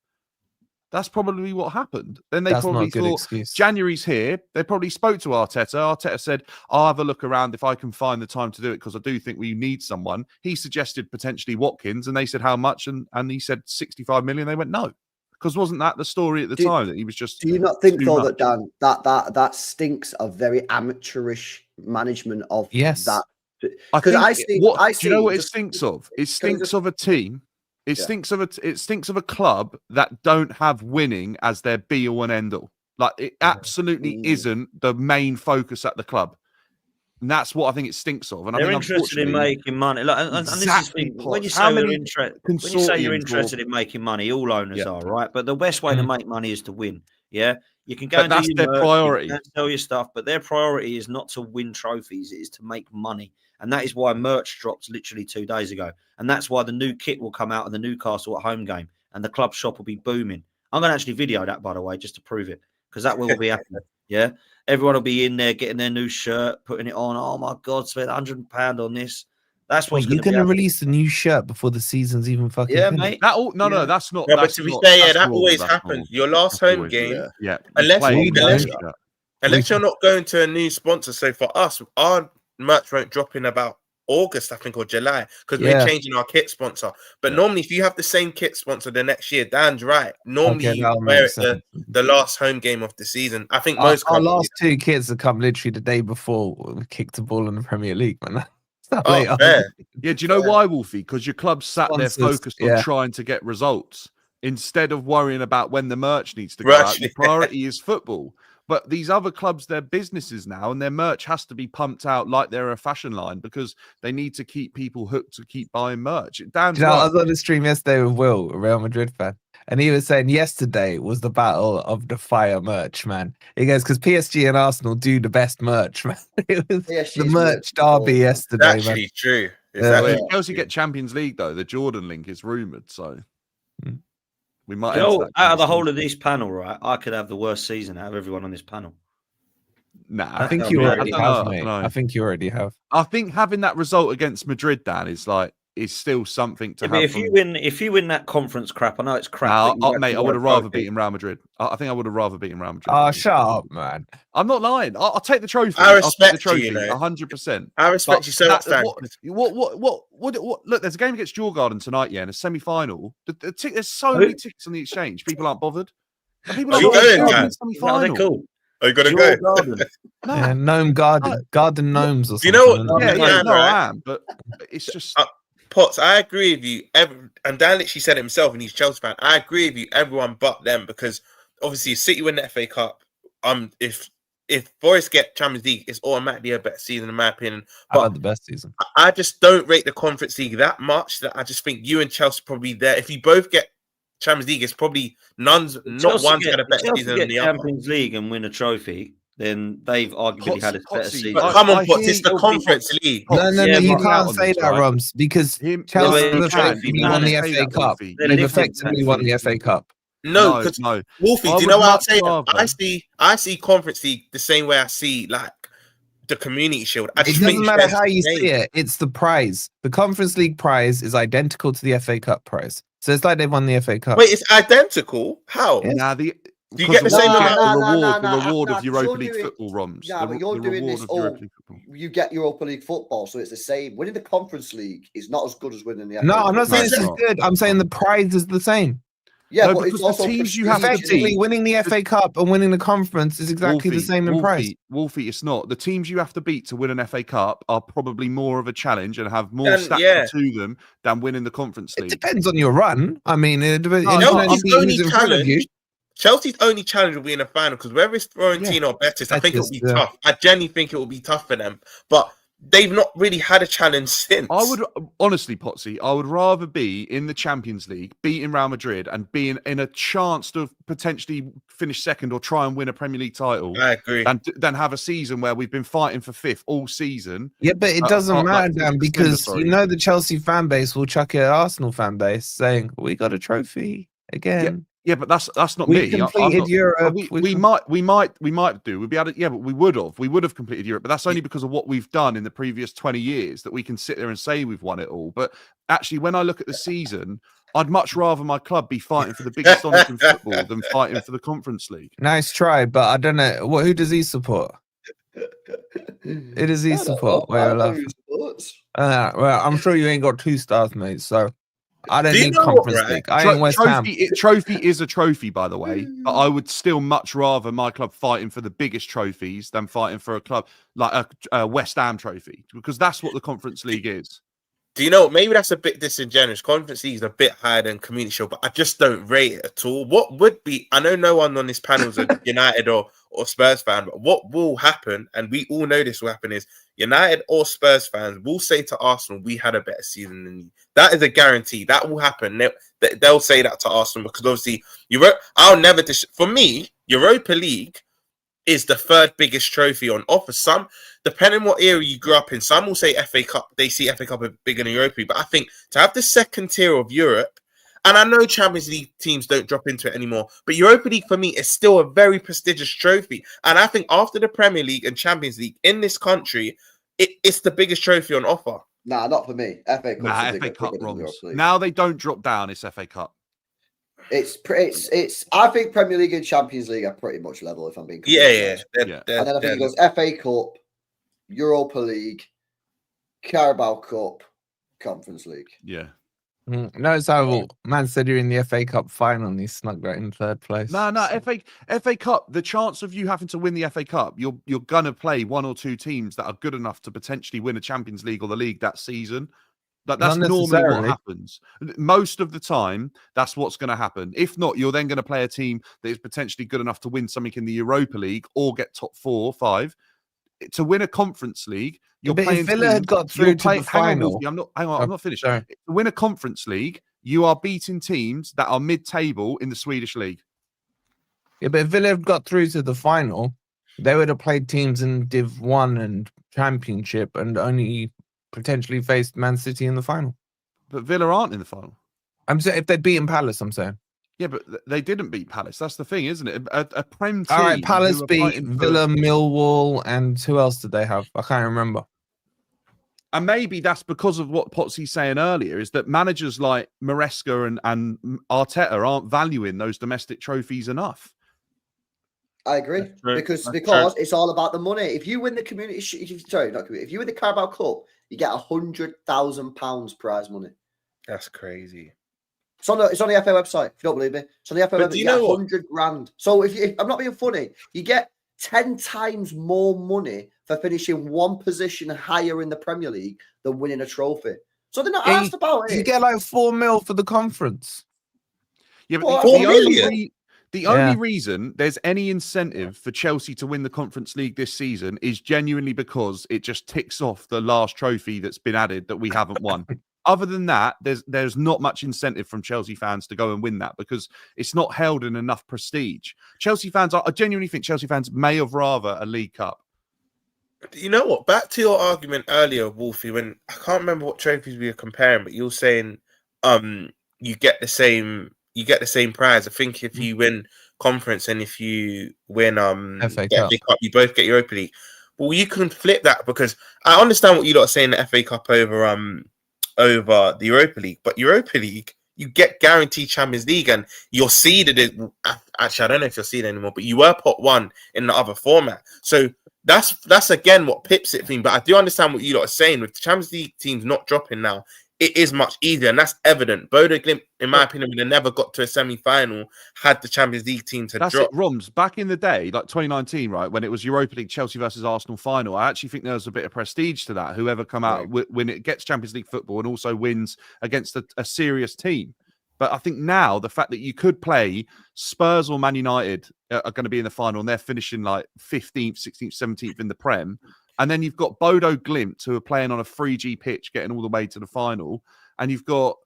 That's probably what happened. Then they probably thought, January's here. They probably spoke to Arteta. Arteta said, I'll have a look around if I can find the time to do it because I do think we need someone. He suggested potentially Watkins, and they said, how much? And he said 65 million. They went, no. Because wasn't that the story at the time that he was just...
Do you not think, though, that, Dan, that stinks of very amateurish management of that?
Because I see. Do you know what it stinks of? It stinks of a team. It stinks of a club that don't have winning as their be all and end all. Like it absolutely isn't the main focus at the club, and that's what I think it stinks of. And
they're
I think
interested in making money. Like, and this is when you say you're interested in making money, all owners are, right? But the best way to make money is to win. Yeah. You can go and do your priority. You can sell your stuff, but their priority is not to win trophies. It is to make money. And that is why merch dropped literally 2 days ago. And that's why the new kit will come out in the Newcastle at home game. And the club shop will be booming. I'm going to actually video that, by the way, just to prove it. Because that will be happening. Yeah. Everyone will be in there getting their new shirt, putting it on. Oh, my God, spent £100 on this. That's what
you're going to release a new shirt before the season's even fucking
finished. Mate.
No, that's not.
No, but to be fair, that always happens. Your last home game, unless you're not going to a new sponsor. So for us, our merch won't drop in about August, I think, or July, because we're changing our kit sponsor. But normally, if you have the same kit sponsor the next year, Dan's right. Normally, you wear it the last home game of the season. I think most
our last 2 kits have come literally the day before we kicked the ball in the Premier League, man.
Yeah, do you know why, Wolfie? Because your club sat there focused on trying to get results instead of worrying about when the merch needs to go out. The priority is football. But these other clubs, they're businesses now, and their merch has to be pumped out like they're a fashion line because they need to keep people hooked to keep buying merch. I
was on the stream yesterday with Will, a Real Madrid fan, and he was saying yesterday was the battle of the fire merch, man. He goes, because PSG and Arsenal do the best merch, man. It was the merch derby yesterday,
man. That's actually true.
If Chelsea get Champions League, though, the Jordan link is rumoured, so... We might
out of the whole of this panel, right? I could have the worst season out of everyone on this panel.
Nah,
I think you already have, mate. I think you already have.
I think having that result against Madrid, Dan, is like is still something to
Yeah,
have.
but if you win that conference crap, I know it's crap.
Nah,
but you
mate, I
actually
would have
won a
rather
trophy.
beaten Real Madrid. I think I would have rather beaten Real Madrid.
Oh, shut up, man.
I'm not lying. I'll take the trophy.
I
I'll take the
respect you,
trophy,
you know.
100%.
I respect you so much, Dan.
What? Look, there's a game against Djurgården tonight, yeah, in a semi-final. There's so many tickets on the exchange. People aren't bothered. And people
Are you
bothered
going,
in
Dan?
the semi-final.
They're cool.
Are you gonna
Jewel
go?
Garden.
No,
Yeah, Gnome Garden. Garden Gnomes or
Do you
something.
know what-
isn't it?
yeah,
Dan,
no,
right?
I am, but it's just.
Potts, I agree with you. And Dan literally said it himself, and he's a Chelsea fan. I agree with you, everyone but them, because obviously City win the FA Cup. If Forest get Champions League, it's automatically a better season in my opinion.
I
But
had the best season.
I just don't rate the Conference League that much. That I just think you and Chelsea probably there. If you both get Champions League, it's probably not one's had a better season than the other.
Champions League and win a trophy, then they've arguably had a better
Potsy,
season.
But come on,
I
Potts,
hear
it's the
you-
Conference League.
No,
Yeah,
you
but-
can't say that, Roms, because Chelsea
but
have effectively won the FA Cup. They've effectively won the FA Cup.
No, because
no.
Wolfie,
I
do you know
would
what I'll
much
say?
rather-
I see Conference League the same way I see like the Community Shield. I
It
just
doesn't
think
matter
there's
how you
the
see it. It's the prize. The Conference League prize is identical to the FA Cup prize. So it's like they've won the FA Cup.
Wait, it's identical? How?
Yeah.
Nah,
Do you get the same amount?
the reward of Europa
you're
League
doing-
football, Roms.
Yeah, but you're
the
doing
reward
this
of
all.
Europa League football.
You get Europa League football, so it's the same. Winning the Conference League is not as good as winning the.
No,
FA
I'm not
Cup.
saying
it's
this is
not.
good. I'm saying the prize is the same.
Yeah,
No,
but
because
it's
the
also
teams you have to
prestigious.
Effectively, winning the FA Cup and winning the conference is exactly the same in price.
Wolfie, it's not. The teams you have to beat to win an FA Cup are probably more of a challenge and have more
Then,
stats
yeah.
to them than winning the Conference
It
League.
depends on your run. I mean, it depends.
No,
Chelsea's
who's
only
in front of you.
Chelsea's only challenge will be in a final because whether it's Fiorentina or Betis, I think it'll be
Betis, yeah.
tough. I genuinely think it will be tough for them, but they've not really had a challenge since.
I would honestly, Potsy, I would rather be in the Champions League, beating Real Madrid, and being in a chance to potentially finish second or try and win a Premier League title
I agree.
than have a season where we've been fighting for fifth all season.
Yeah, but it doesn't matter, Dan, because
sorry.
you know the Chelsea fan base will chuck it at Arsenal fan base saying, we got a trophy again.
Yeah, but that's not
We
me.
completed Europe.
We might do. We'd be able to, yeah, but we would have completed Europe. But that's only because of what we've done in the previous 20 years that we can sit there and say we've won it all. But actually, when I look at the season, I'd much rather my club be fighting for the biggest honours in football than fighting for the Conference League.
Nice try, but I don't know. Who does he support? Who does he support? Well, I'm sure you ain't got 2 stars, mate. So I don't
Do you
need
know what,
Conference
right?
League. I ain't West Ham.
Trophy is a trophy, by the way. But I would still much rather my club fighting for the biggest trophies than fighting for a club like a West Ham trophy, because that's what the Conference League is.
Do you know what? Maybe that's a bit disingenuous. Conference League is a bit higher than Community Shield, but I just don't rate it at all. What would be? I know no one on this panel is a United or Spurs fan, but what will happen, and we all know this will happen, is United or Spurs fans will say to Arsenal, "We had a better season than you." That is a guarantee. That will happen. They'll say that to Arsenal because obviously I'll never. For me, Europa League is the 3rd biggest trophy on offer. Some, depending on what era you grew up in, some will say FA Cup. They see FA Cup as bigger than Europa League, but I think to have the 2nd tier of Europe, and I know Champions League teams don't drop into it anymore, but Europa League for me is still a very prestigious trophy. And I think after the Premier League and Champions League in this country, it's the biggest trophy on offer.
Nah, not for me. FA Cup.
Nah, FA Cup runs. Now they don't drop down. It's FA Cup.
It's. I think Premier League and Champions League are pretty much level. If I'm being
Yeah.
and then I think it goes FA Cup, Europa League, Carabao Cup, Conference League.
Yeah.
Notice how Man City are in the FA Cup final and he snuck right in 3rd place.
No, FA Cup. The chance of you having to win the FA Cup, you're gonna play 1 or 2 teams that are good enough to potentially win a Champions League or the league that season. That's normally what happens. Most of the time, that's what's going to happen. If not, you're then going to play a team that is potentially good enough to win something in the Europa League or get top 4 or 5. To win a Conference League, you're playing.
If Villa had got through to the final,
I'm not finished.
Sorry.
To win a Conference League, you are beating teams that are mid-table in the Swedish league.
Yeah, but if Villa had got through to the final, they would have played teams in Div 1 and Championship and only potentially faced Man City in the final.
But Villa aren't in the final.
I'm saying if they'd beaten Palace, I'm saying.
Yeah, but they didn't beat Palace. That's the thing, isn't it? A Prem team.
All right, Palace
who are
beat
fighting for-
Villa, Millwall, and who else did they have? I can't remember.
And maybe that's because of what Potsy's saying earlier, is that managers like Maresca and Arteta aren't valuing those domestic trophies enough.
I agree because it's all about the money. If you win the community, if you win the Carabao Cup, you get £100,000 prize money.
That's crazy.
It's on the FA website. If you don't believe me, it's on the FA website. You get 100 grand. So if I'm not being funny, you get 10 times more money for finishing one position higher in the Premier League than winning a trophy. So they're not asked about it.
You get like 4 mil for the conference.
Yeah, but the only reason there's any incentive for Chelsea to win the Conference League this season is genuinely because it just ticks off the last trophy that's been added that we haven't won. Other than that, there's not much incentive from Chelsea fans to go and win that because it's not held in enough prestige. I genuinely think Chelsea fans may have rather a League Cup.
You know what? Back to your argument earlier, Wolfie, when I can't remember what trophies we were comparing, but you're saying you get the same prize. I think if you win conference and if you win
FA Cup,
you both get Europa League. Well, you can flip that because I understand what you lot are saying, the FA Cup over the Europa League, but Europa League you get guaranteed Champions League and you're seeded. Actually, I don't know if you're seeded anymore, but you were pot 1 in the other format. So that's again what pips it thing. But I do understand what you lot are saying with the Champions League teams not dropping now. It is much easier, and that's evident. Bodo Glimt, in my opinion, would have never got to a semi-final had the Champions League teams had dropped.
That's it, Roms. Back in the day, like 2019, right, when it was Europa League, Chelsea versus Arsenal final, I actually think there was a bit of prestige to that. Whoever come out when it gets Champions League football and also wins against a serious team. But I think now the fact that you could play Spurs or Man United are going to be in the final and they're finishing like 15th, 16th, 17th in the Prem. And then you've got Bodo Glimt who are playing on a 3G pitch, getting all the way to the final. And you've got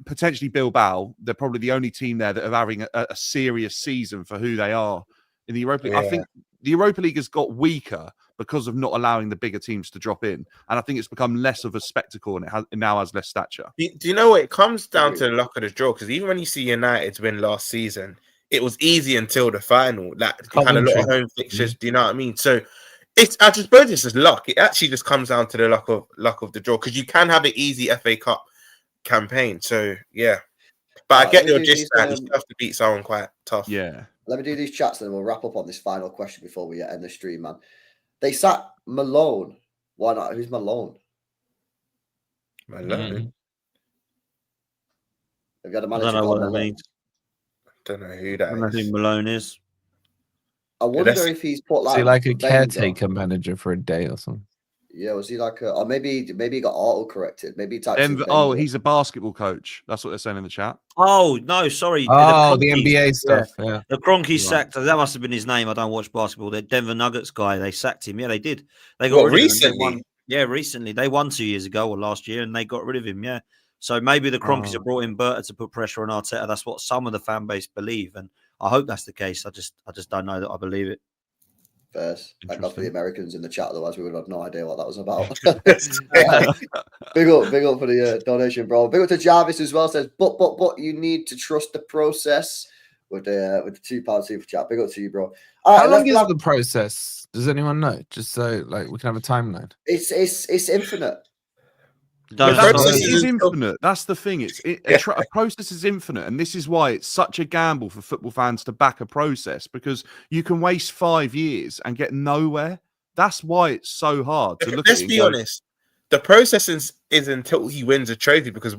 potentially Bilbao. They're probably the only team there that are having a serious season for who they are in the Europa League. I think the Europa League has got weaker because of not allowing the bigger teams to drop in. And I think it's become less of a spectacle and it now has less stature.
Do you know what? It comes down to the luck of the draw because even when you see United's win last season, it was easy until the final. Like, you had a lot of home fixtures. Do you know what I mean? So I just suppose it's just luck. It actually just comes down to the luck of the draw because you can have an easy FA Cup campaign. So yeah, but I get your gist that you have to beat someone quite tough.
Yeah.
Let me do these chats and then we'll wrap up on this final question before we end the stream, man. They sacked Malone. Why not? Who's Malone?
Malone.
They've got a
I
manager
don't know
called
what that
Malone.
means.
Don't know who that
I don't know
is.
who Malone is.
I wonder if he's put
Is he like a caretaker manager for a day or something?
Yeah, was he like or maybe he got auto-corrected. Maybe he typed
he's a basketball coach. That's what they're saying in the chat.
Oh, no, sorry.
Oh, the NBA stuff. Yeah.
The Kroenke sacked. That must have been his name. I don't watch basketball. The Denver Nuggets guy, they sacked him. Yeah, they did. They got rid of him. Recently. They won 2 years ago or last year and they got rid of him. Yeah. So maybe the Kroenkes have brought in Berta to put pressure on Arteta. That's what some of the fan base believe. And I hope that's the case. I just don't know that I believe it.
First, thank God for the Americans in the chat, otherwise we would have no idea what that was about. Big up for the donation, bro. Big up to Jarvis as well. Says, but you need to trust the process with the £2 super chat. Big up to you, bro.
How long is the process? Does anyone know? Just so like we can have a timeline.
It's infinite.
The process is infinite. That's the thing. A process is infinite, and this is why it's such a gamble for football fans to back a process because you can waste 5 years and get nowhere. That's why it's so hard to look at.
Let's be honest. The process is until he wins a trophy because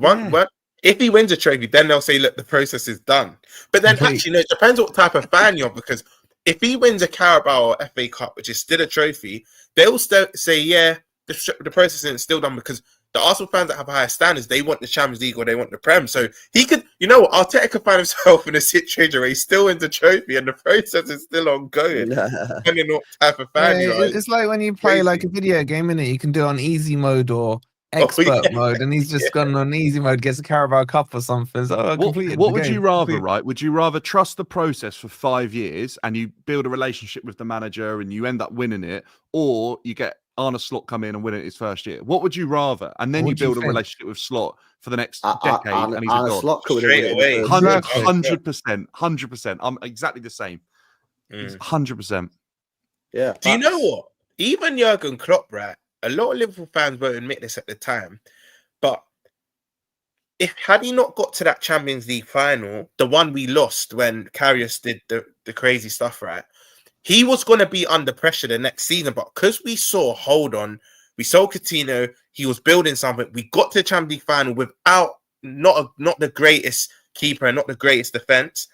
if he wins a trophy, then they'll say, "Look, the process is done." But then actually, it depends what type of fan you're because if he wins a Carabao or FA Cup, which is still a trophy, they'll still say, "Yeah, the process isn't still done," because the Arsenal fans that have higher standards, they want the Champions League or they want the Prem. So he could, Arteta could find himself in a situation where he still wins the trophy and the process is still ongoing. Depending on what type of fan you are.
It's like when you play like a video game, innit? You can do it on easy mode or expert mode, and he's just gone on easy mode, gets a Carabao Cup or something. So
what would you rather, right? Would you rather trust the process for 5 years and you build a relationship with the manager and you end up winning it, or you get Arne Slot come in and win it his first year? What would you rather? And then you build a relationship with Slot for the next decade, and he's a god.
Slot
straight away.
100%. I'm exactly the same. 100%.
Yeah.
Do you know what? Even Jurgen Klopp, right? a lot of Liverpool fans won't admit this at the time, but had he not got to that Champions League final, the one we lost when Karius did the crazy stuff, right? He was going to be under pressure the next season, but because we saw, we sold Coutinho, he was building something. We got to the Champions League final without not the greatest keeper and not the greatest defense.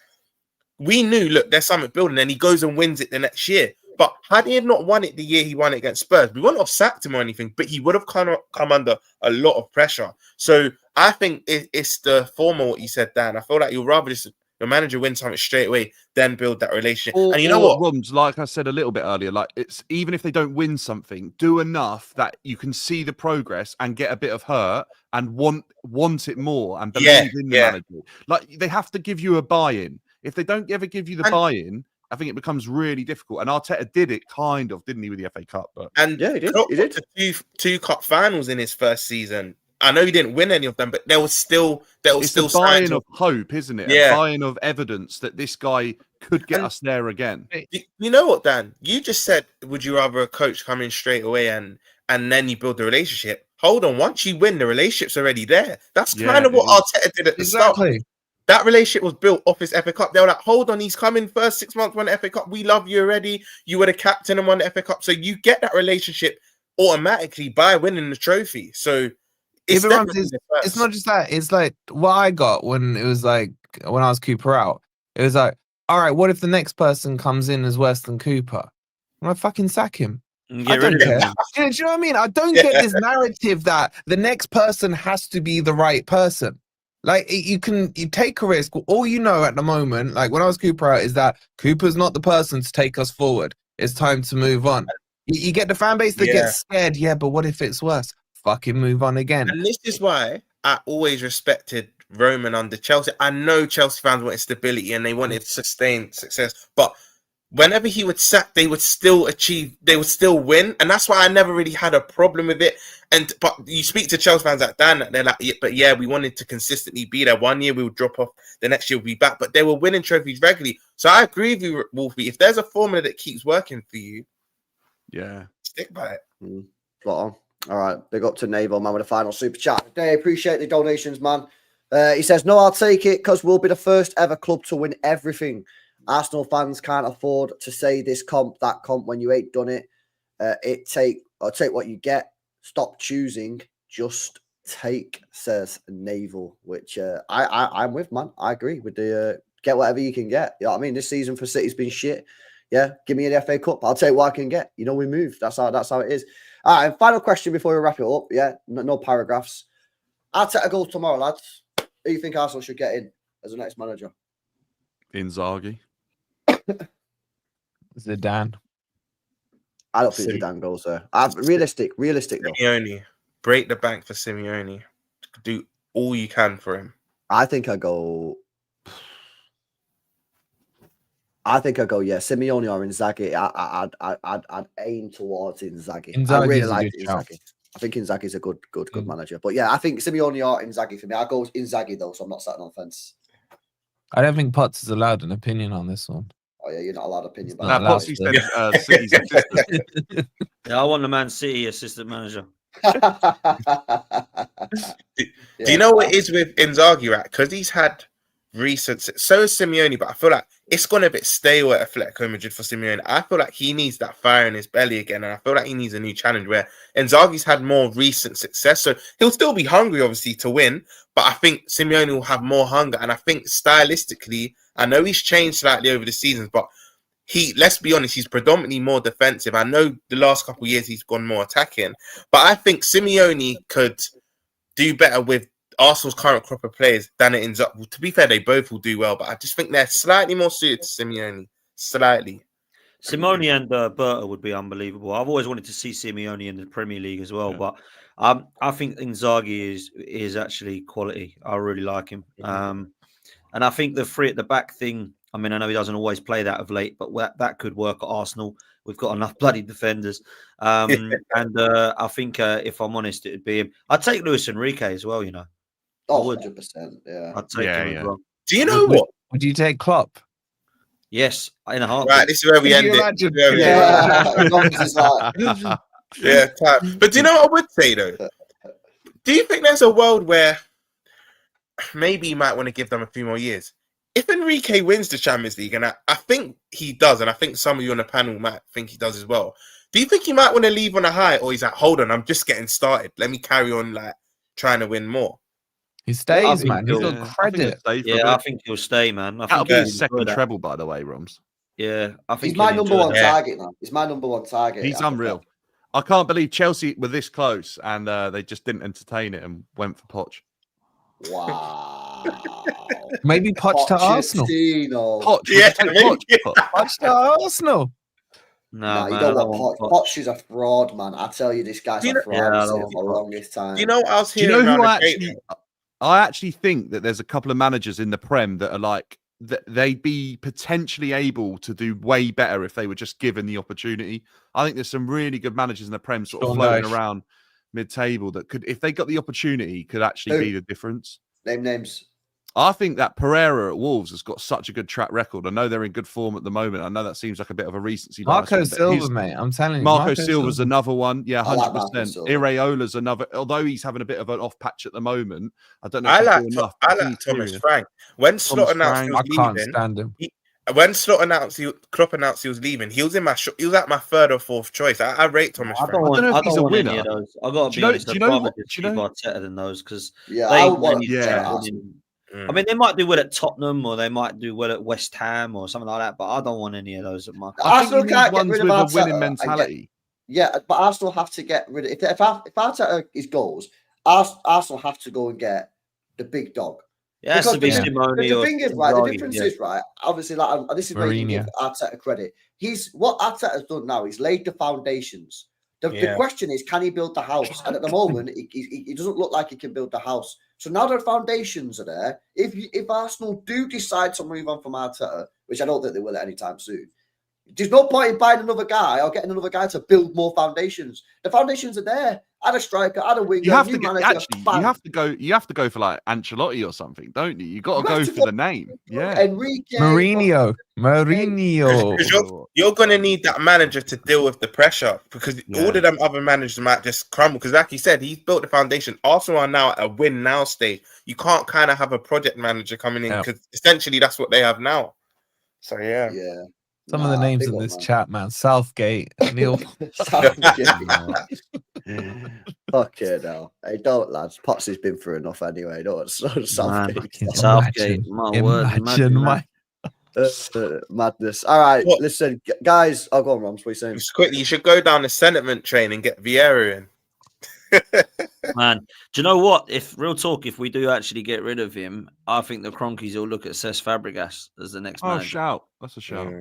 We knew, look, there's something building, and he goes and wins it the next year. But had he not won it the year he won it against Spurs, we wouldn't have sacked him or anything, but he would have come under a lot of pressure. So I think it's the former what you said, Dan. I feel like you'd rather just your manager win something straight away, then build that relationship. And you know what,
Rums, like I said a little bit earlier, like it's even if they don't win something, do enough that you can see the progress and get a bit of hurt and want it more and believe in the manager. Like they have to give you a buy-in. If they don't ever give you the buy-in, I think it becomes really difficult. And Arteta did it kind of, didn't he, with the FA Cup? But
he did. He did two cup finals in his first season. I know he didn't win any of them, but there was still
a buy-in of hope, isn't it?
Yeah.
A buy-in of evidence that this guy could get us there again.
You know what, Dan? You just said, would you rather a coach come in straight away and then you build the relationship? Hold on, once you win, the relationship's already there. That's kind of what Arteta did at the start. That relationship was built off his FA Cup. They were like, hold on, he's coming first 6 months, won the FA Cup. We love you already. You were the captain and won the FA Cup. So you get that relationship automatically by winning the trophy. So it's not
just that. It's like what I got when it was like when I was Cooper out. It was like, all right, what if the next person comes in as worse than Cooper? I'm like, fucking sack him. I don't care. Do you know what I mean? I don't get this narrative that the next person has to be the right person. Like you take a risk. All you know at the moment, like when I was Cooper out, is that Cooper's not the person to take us forward. It's time to move on. You get the fan base that gets scared. Yeah, but what if it's worse? Fucking move on again.
And this is why I always respected Roman under Chelsea. I know Chelsea fans wanted stability and they wanted sustained success, but whenever he would sack, they would still win, and that's why I never really had a problem with it. But you speak to Chelsea fans like Dan, they're like, we wanted to consistently be there. 1 year we would drop off, the next year we'll be back, but they were winning trophies regularly. So I agree with you, Wolfie. If there's a formula that keeps working for you, stick by it.
Spot on. All right, big up to Naval, man, with a final super chat today. Appreciate the donations, man. He says, no, I'll take it because we'll be the first ever club to win everything. Arsenal fans can't afford to say this comp, that comp when you ain't done it. Take what you get. Stop choosing. Just take, says Naval, which I'm with, man. I agree with the get whatever you can get. You know what I mean? This season for City's been shit. Yeah, give me an FA Cup. I'll take what I can get. You know, we move. That's how it is. All right, and final question before we wrap it up. Yeah, no paragraphs. Arteta goal tomorrow, lads. Who do you think Arsenal should get in as the next manager?
Inzaghi.
Zidane.
I don't think Zidane goes there. Realistic though.
Simeone. Break the bank for Simeone. Do all you can for him.
I think I go, Simeone or Inzaghi. I'd aim towards Inzaghi. I really like Inzaghi. I think Inzaghi's a good manager. But yeah, I think Simeone or Inzaghi for me. I'll go Inzaghi though, so I'm not sat on the fence.
I don't think Potts is allowed an opinion on this one.
Oh yeah, you're not allowed opinion.
Potts said City's assistant.
Yeah, I want the Man City assistant manager.
Do you know what it is with Inzaghi, right? Because he's had recent, so is Simeone, but I feel like it's gone a bit stale at Atletico Madrid for Simeone. I feel like he needs that fire in his belly again, and I feel like he needs a new challenge where Inzaghi's had more recent success, so he'll still be hungry, obviously, to win, but I think Simeone will have more hunger, and I think stylistically, I know he's changed slightly over the seasons, but let's be honest, he's predominantly more defensive. I know the last couple of years he's gone more attacking, but I think Simeone could do better with Arsenal's current crop of players than it ends up. To be fair, they both will do well, but I just think they're slightly more suited to Simeone. Slightly.
Simone and Berta would be unbelievable. I've always wanted to see Simeone in the Premier League as well, but I think Inzaghi is actually quality. I really like him. And I think the three at the back thing, I mean, I know he doesn't always play that of late, but that could work at Arsenal. We've got enough bloody defenders. And I think, if I'm honest, it would be him. I'd take Luis Enrique as well, you know.
Oh, 100%. Yeah.
I'd take him as well.
Do you know what?
Would you take Klopp?
Yes, in a heartbeat.
Right, this is where we end it. Yeah, but do you know what I would say though? Do you think there's a world where maybe you might want to give them a few more years? If Enrique wins the Champions League, and I think he does, and I think some of you on the panel might think he does as well. Do you think he might want to leave on a high, or he's like, hold on, I'm just getting started. Let me carry on like trying to win more.
He stays, man. He's got credit.
I think he'll stay, man.
That'll be his second treble, by the way, Roms.
Yeah, I think
he's my number one target now. He's my number one target.
He's unreal. I can't believe Chelsea were this close and they just didn't entertain it and went for Poch.
Wow.
Maybe Poch to Arsenal.
Poch,
Poch to Arsenal.
No,
you don't want Poch. Poch is a fraud, man. I tell you, this guy's a fraud for the longest time.
Do you know what I was hearing?
Do you know who I actually think that there's a couple of managers in the Prem that are like, that they'd be potentially able to do way better if they were just given the opportunity. I think there's some really good managers in the Prem sort of floating around mid-table that could, if they got the opportunity, could actually be the difference.
Name names.
I think that Pereira at Wolves has got such a good track record. I know they're in good form at the moment. I know that seems like a bit of a recency bias.
Marco Silva, mate. I'm telling you.
Marco Silva's another one. Yeah, 100%. Ireola's another, although he's having a bit of an off patch at the moment. I don't know.
I like Thomas Frank. When Slot announced he was leaving,
I can't stand him.
When Slot announced Klopp announced he was leaving, he was in he was at my third or fourth choice. I rate Thomas Frank.
I don't know if he's a winner. I got to be honest.
Do you know
Arteta than those because I mean, they might do well at Tottenham or they might do well at West Ham or something like that, but I don't want any of those at my.
Arsenal can't get rid of
Arteta. Winning mentality.
But Arsenal have to get rid of if Arteta is goals. Arsenal have to go and get the big dog.
Yeah, has to be Simone.
The thing is, right? The difference is, right? Obviously, like this is where you give Arteta credit. What Arteta has done now is laid the foundations. The question is, can he build the house? And at the moment, he doesn't look like he can build the house. So now the foundations are there. If Arsenal do decide to move on from Arteta, which I don't think they will at any time soon, there's no point in buying another guy or getting another guy to build more foundations. The foundations are there. Add a striker, add a winger.
You have to go for like Ancelotti or something, don't you? You got to go for the name. Yeah,
Enrique,
Mourinho.
Because you're going to need that manager to deal with the pressure because all of them other managers might just crumble. Because like you said, he's built the foundation. Arsenal are now at a win now stage. You can't kind of have a project manager coming in because essentially that's what they have now. So yeah.
Some of the names in this chat, man. Southgate, Neil.
Southgate. Okay, now. Hey, don't, lads. Potts has been through enough anyway. Don't
Southgate. My word. Imagine
madness. All right, listen, guys. I'll go on, Roms. What are you saying?
Just quickly, you should go down the sentiment train and get Vieira in.
Man, do you know what? If we do actually get rid of him, I think the Cronkies will look at Cesc Fabregas as the next manager.
That's a shout.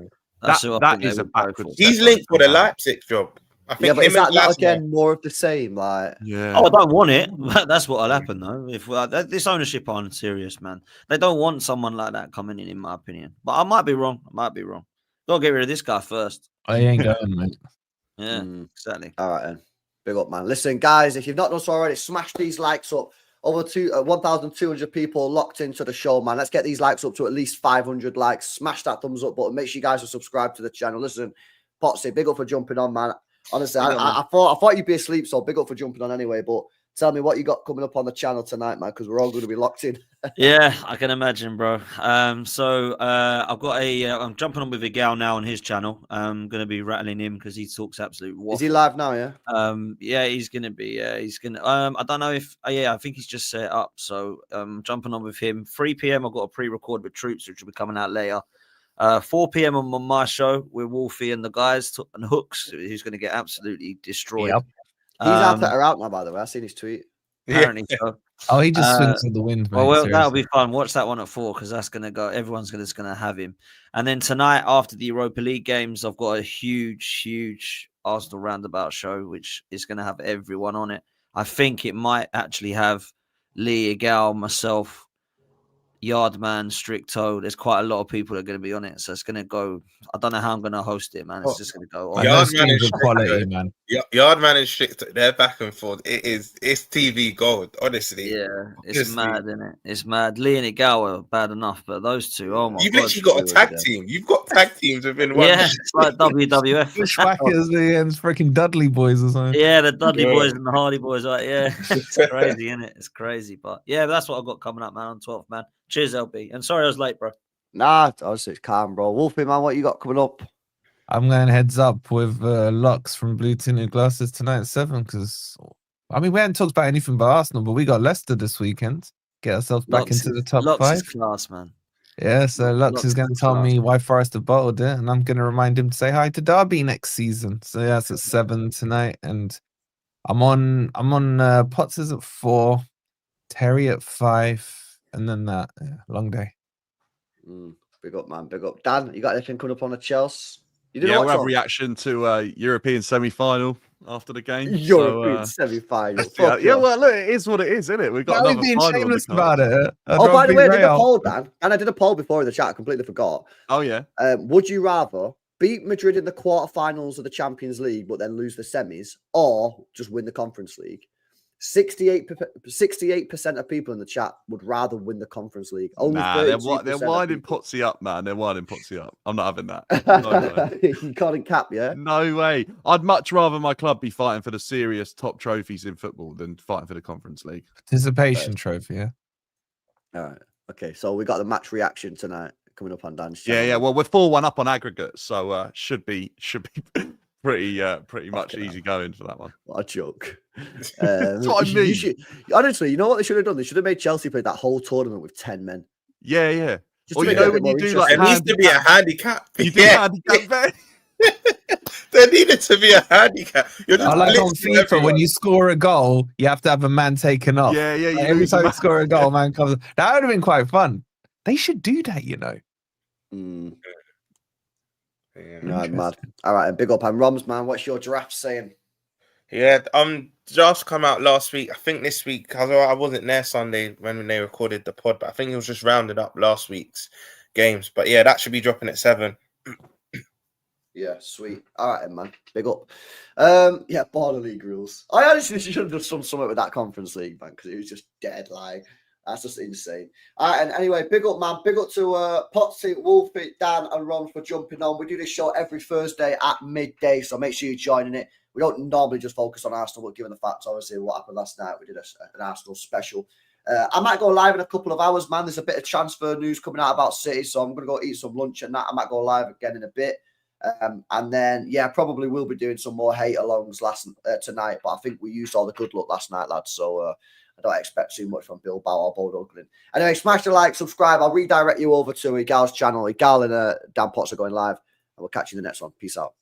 That
is a backwards.
He's linked for the Leipzig job. I think
but is that not again more of the same? Like,
I don't want it. That's what'll happen though. If this ownership aren't serious, man, they don't want someone like that coming in my opinion. But I might be wrong. Gotta get rid of this guy first.
I ain't going, mate.
Yeah, exactly.
All right, then. Big up, man. Listen, guys, if you've not done so already, smash these likes up. Over 1,200 people locked into the show, man. Let's get these likes up to at least 500 likes. Smash that thumbs up button. Make sure you guys are subscribed to the channel. Listen, Potsy, big up for jumping on, man. Honestly, I thought you'd be asleep, so big up for jumping on anyway. But tell me what you got coming up on the channel tonight, man, because we're all going to be locked in.
Yeah, I can imagine, bro. So I've got I'm jumping on with a gal now on his channel. I'm going to be rattling him because he talks absolute waffle.
Is he live now? Yeah.
Yeah, he's going to be. Yeah, he's going to. I don't know if. I think he's just set up. So jumping on with him. 3 p.m. I've got a pre-record with Troops, which will be coming out later. 4 p.m. on my show with Wolfie and the guys and Hooks, who's going to get absolutely destroyed.
Yep.
He's out now, by the way. I've seen his tweet.
Apparently so.
Oh, he just swings with the wind, mate.
Well, that'll be fun. Watch that one at 4 because that's going to go. Everyone's just going to have him. And then tonight, after the Europa League games, I've got a huge Arsenal roundabout show, which is going to have everyone on it. I think it might actually have Lee, Egal, myself, Yardman, Stricto. There's quite a lot of people that are going to be on it, so it's going to go. I don't know how I'm going to host it, man. It's just going to go. On.
Yardman
is quality, man.
Yardman and Stricto, they're back and forth. It's TV gold, honestly.
Yeah, it's mad, isn't it? It's mad. Lee and Igawa, bad enough, but those two, oh my
You've
god.
literally got a tag team. You've got tag teams within one.
Yeah, it's like WWF.
Bushwhackers and freaking Dudley boys or something.
Yeah, the Dudley boys and the Hardy boys, right? Yeah, it's crazy, isn't it? It's crazy, but yeah, that's what I've got coming up, man, on 12th, man. Cheers, LB. And sorry I was late, bro.
Nah, honestly, it's calm, bro. Wolfie, man, what you got coming up?
I'm going heads up with Lux from Blue Tinted Glasses tonight at 7 because, I mean, we hadn't talked about anything but Arsenal, but we got Leicester this weekend. Get ourselves back into the top
Lux
5.
Is class, man.
Yeah, so Lux is going to tell me why Forest have bottled it, and I'm going to remind him to say hi to Derby next season. So yeah, it's at 7 tonight, and I'm on Potts at 4, Terry at 5. And then that long day.
Big up, man. Big up. Dan, you got anything coming up on the Chelsea? You
Yeah, we'll have reaction to European semi-final after the game.
European semi-final.
Yeah, well, look, it is what it is, isn't it? We've got another
being
final
shameless about it.
Oh, by the way, I did a poll, Dan. And I did a poll before in the chat. I completely forgot.
Oh, yeah.
Would you rather beat Madrid in the quarterfinals of the Champions League, but then lose the semis, or just win the Conference League? 68% of people in the chat would rather win the Conference League. Only
they're winding Potsy up, man. They're winding Potsy up. I'm not having that. No.
You can't cap, yeah?
No way. I'd much rather my club be fighting for the serious top trophies in football than fighting for the Conference League.
Participation trophy, yeah.
All right. Okay, so we got the match reaction tonight coming up on Dan's
channel. Yeah. Well, we're 4-1 up on aggregate, so should be pretty much easy going for that one.
What a joke.
That's what I mean.
Honestly, you know what they should have done? They should have made Chelsea play that whole tournament with 10 men.
Yeah.
Just you know when
you do like, it needs to be a handicap.
You do handicap bet.
There needed to be a handicap. You're just
like on FIFA, when you score a goal, you have to have a man taken off.
Yeah.
Like every time you score a goal, man comes. That would have been quite fun. They should do that, you know.
Yeah, no, mad. All right, and big up and Roms, man. What's your draft saying?
Yeah, drafts come out last week. I think this week, because I wasn't there Sunday when they recorded the pod, but I think it was just rounded up last week's games. But yeah, that should be dropping at 7.
Yeah, sweet. All right, man. Big up. Yeah, border league rules. I honestly should have done something with that Conference League, man, because it was just dead. Like, that's just insane. All right, and anyway, big up, man. Big up to Potsy, Wolfie, Dan, and Ron for jumping on. We do this show every Thursday at midday, so make sure you're joining it. We don't normally just focus on Arsenal, but given the facts, obviously, what happened last night, we did an Arsenal special. I might go live in a couple of hours, man. There's a bit of transfer news coming out about City, so I'm going to go eat some lunch and that. I might go live again in a bit. And then, yeah, probably will be doing some more hate alongs tonight, but I think we used all the good luck last night, lads, so I don't expect too much from Bilbao or Bodo Glimt. Anyway, smash the like, subscribe. I'll redirect you over to Igal's channel. Igal and Dan Potts are going live, and we'll catch you in the next one. Peace out.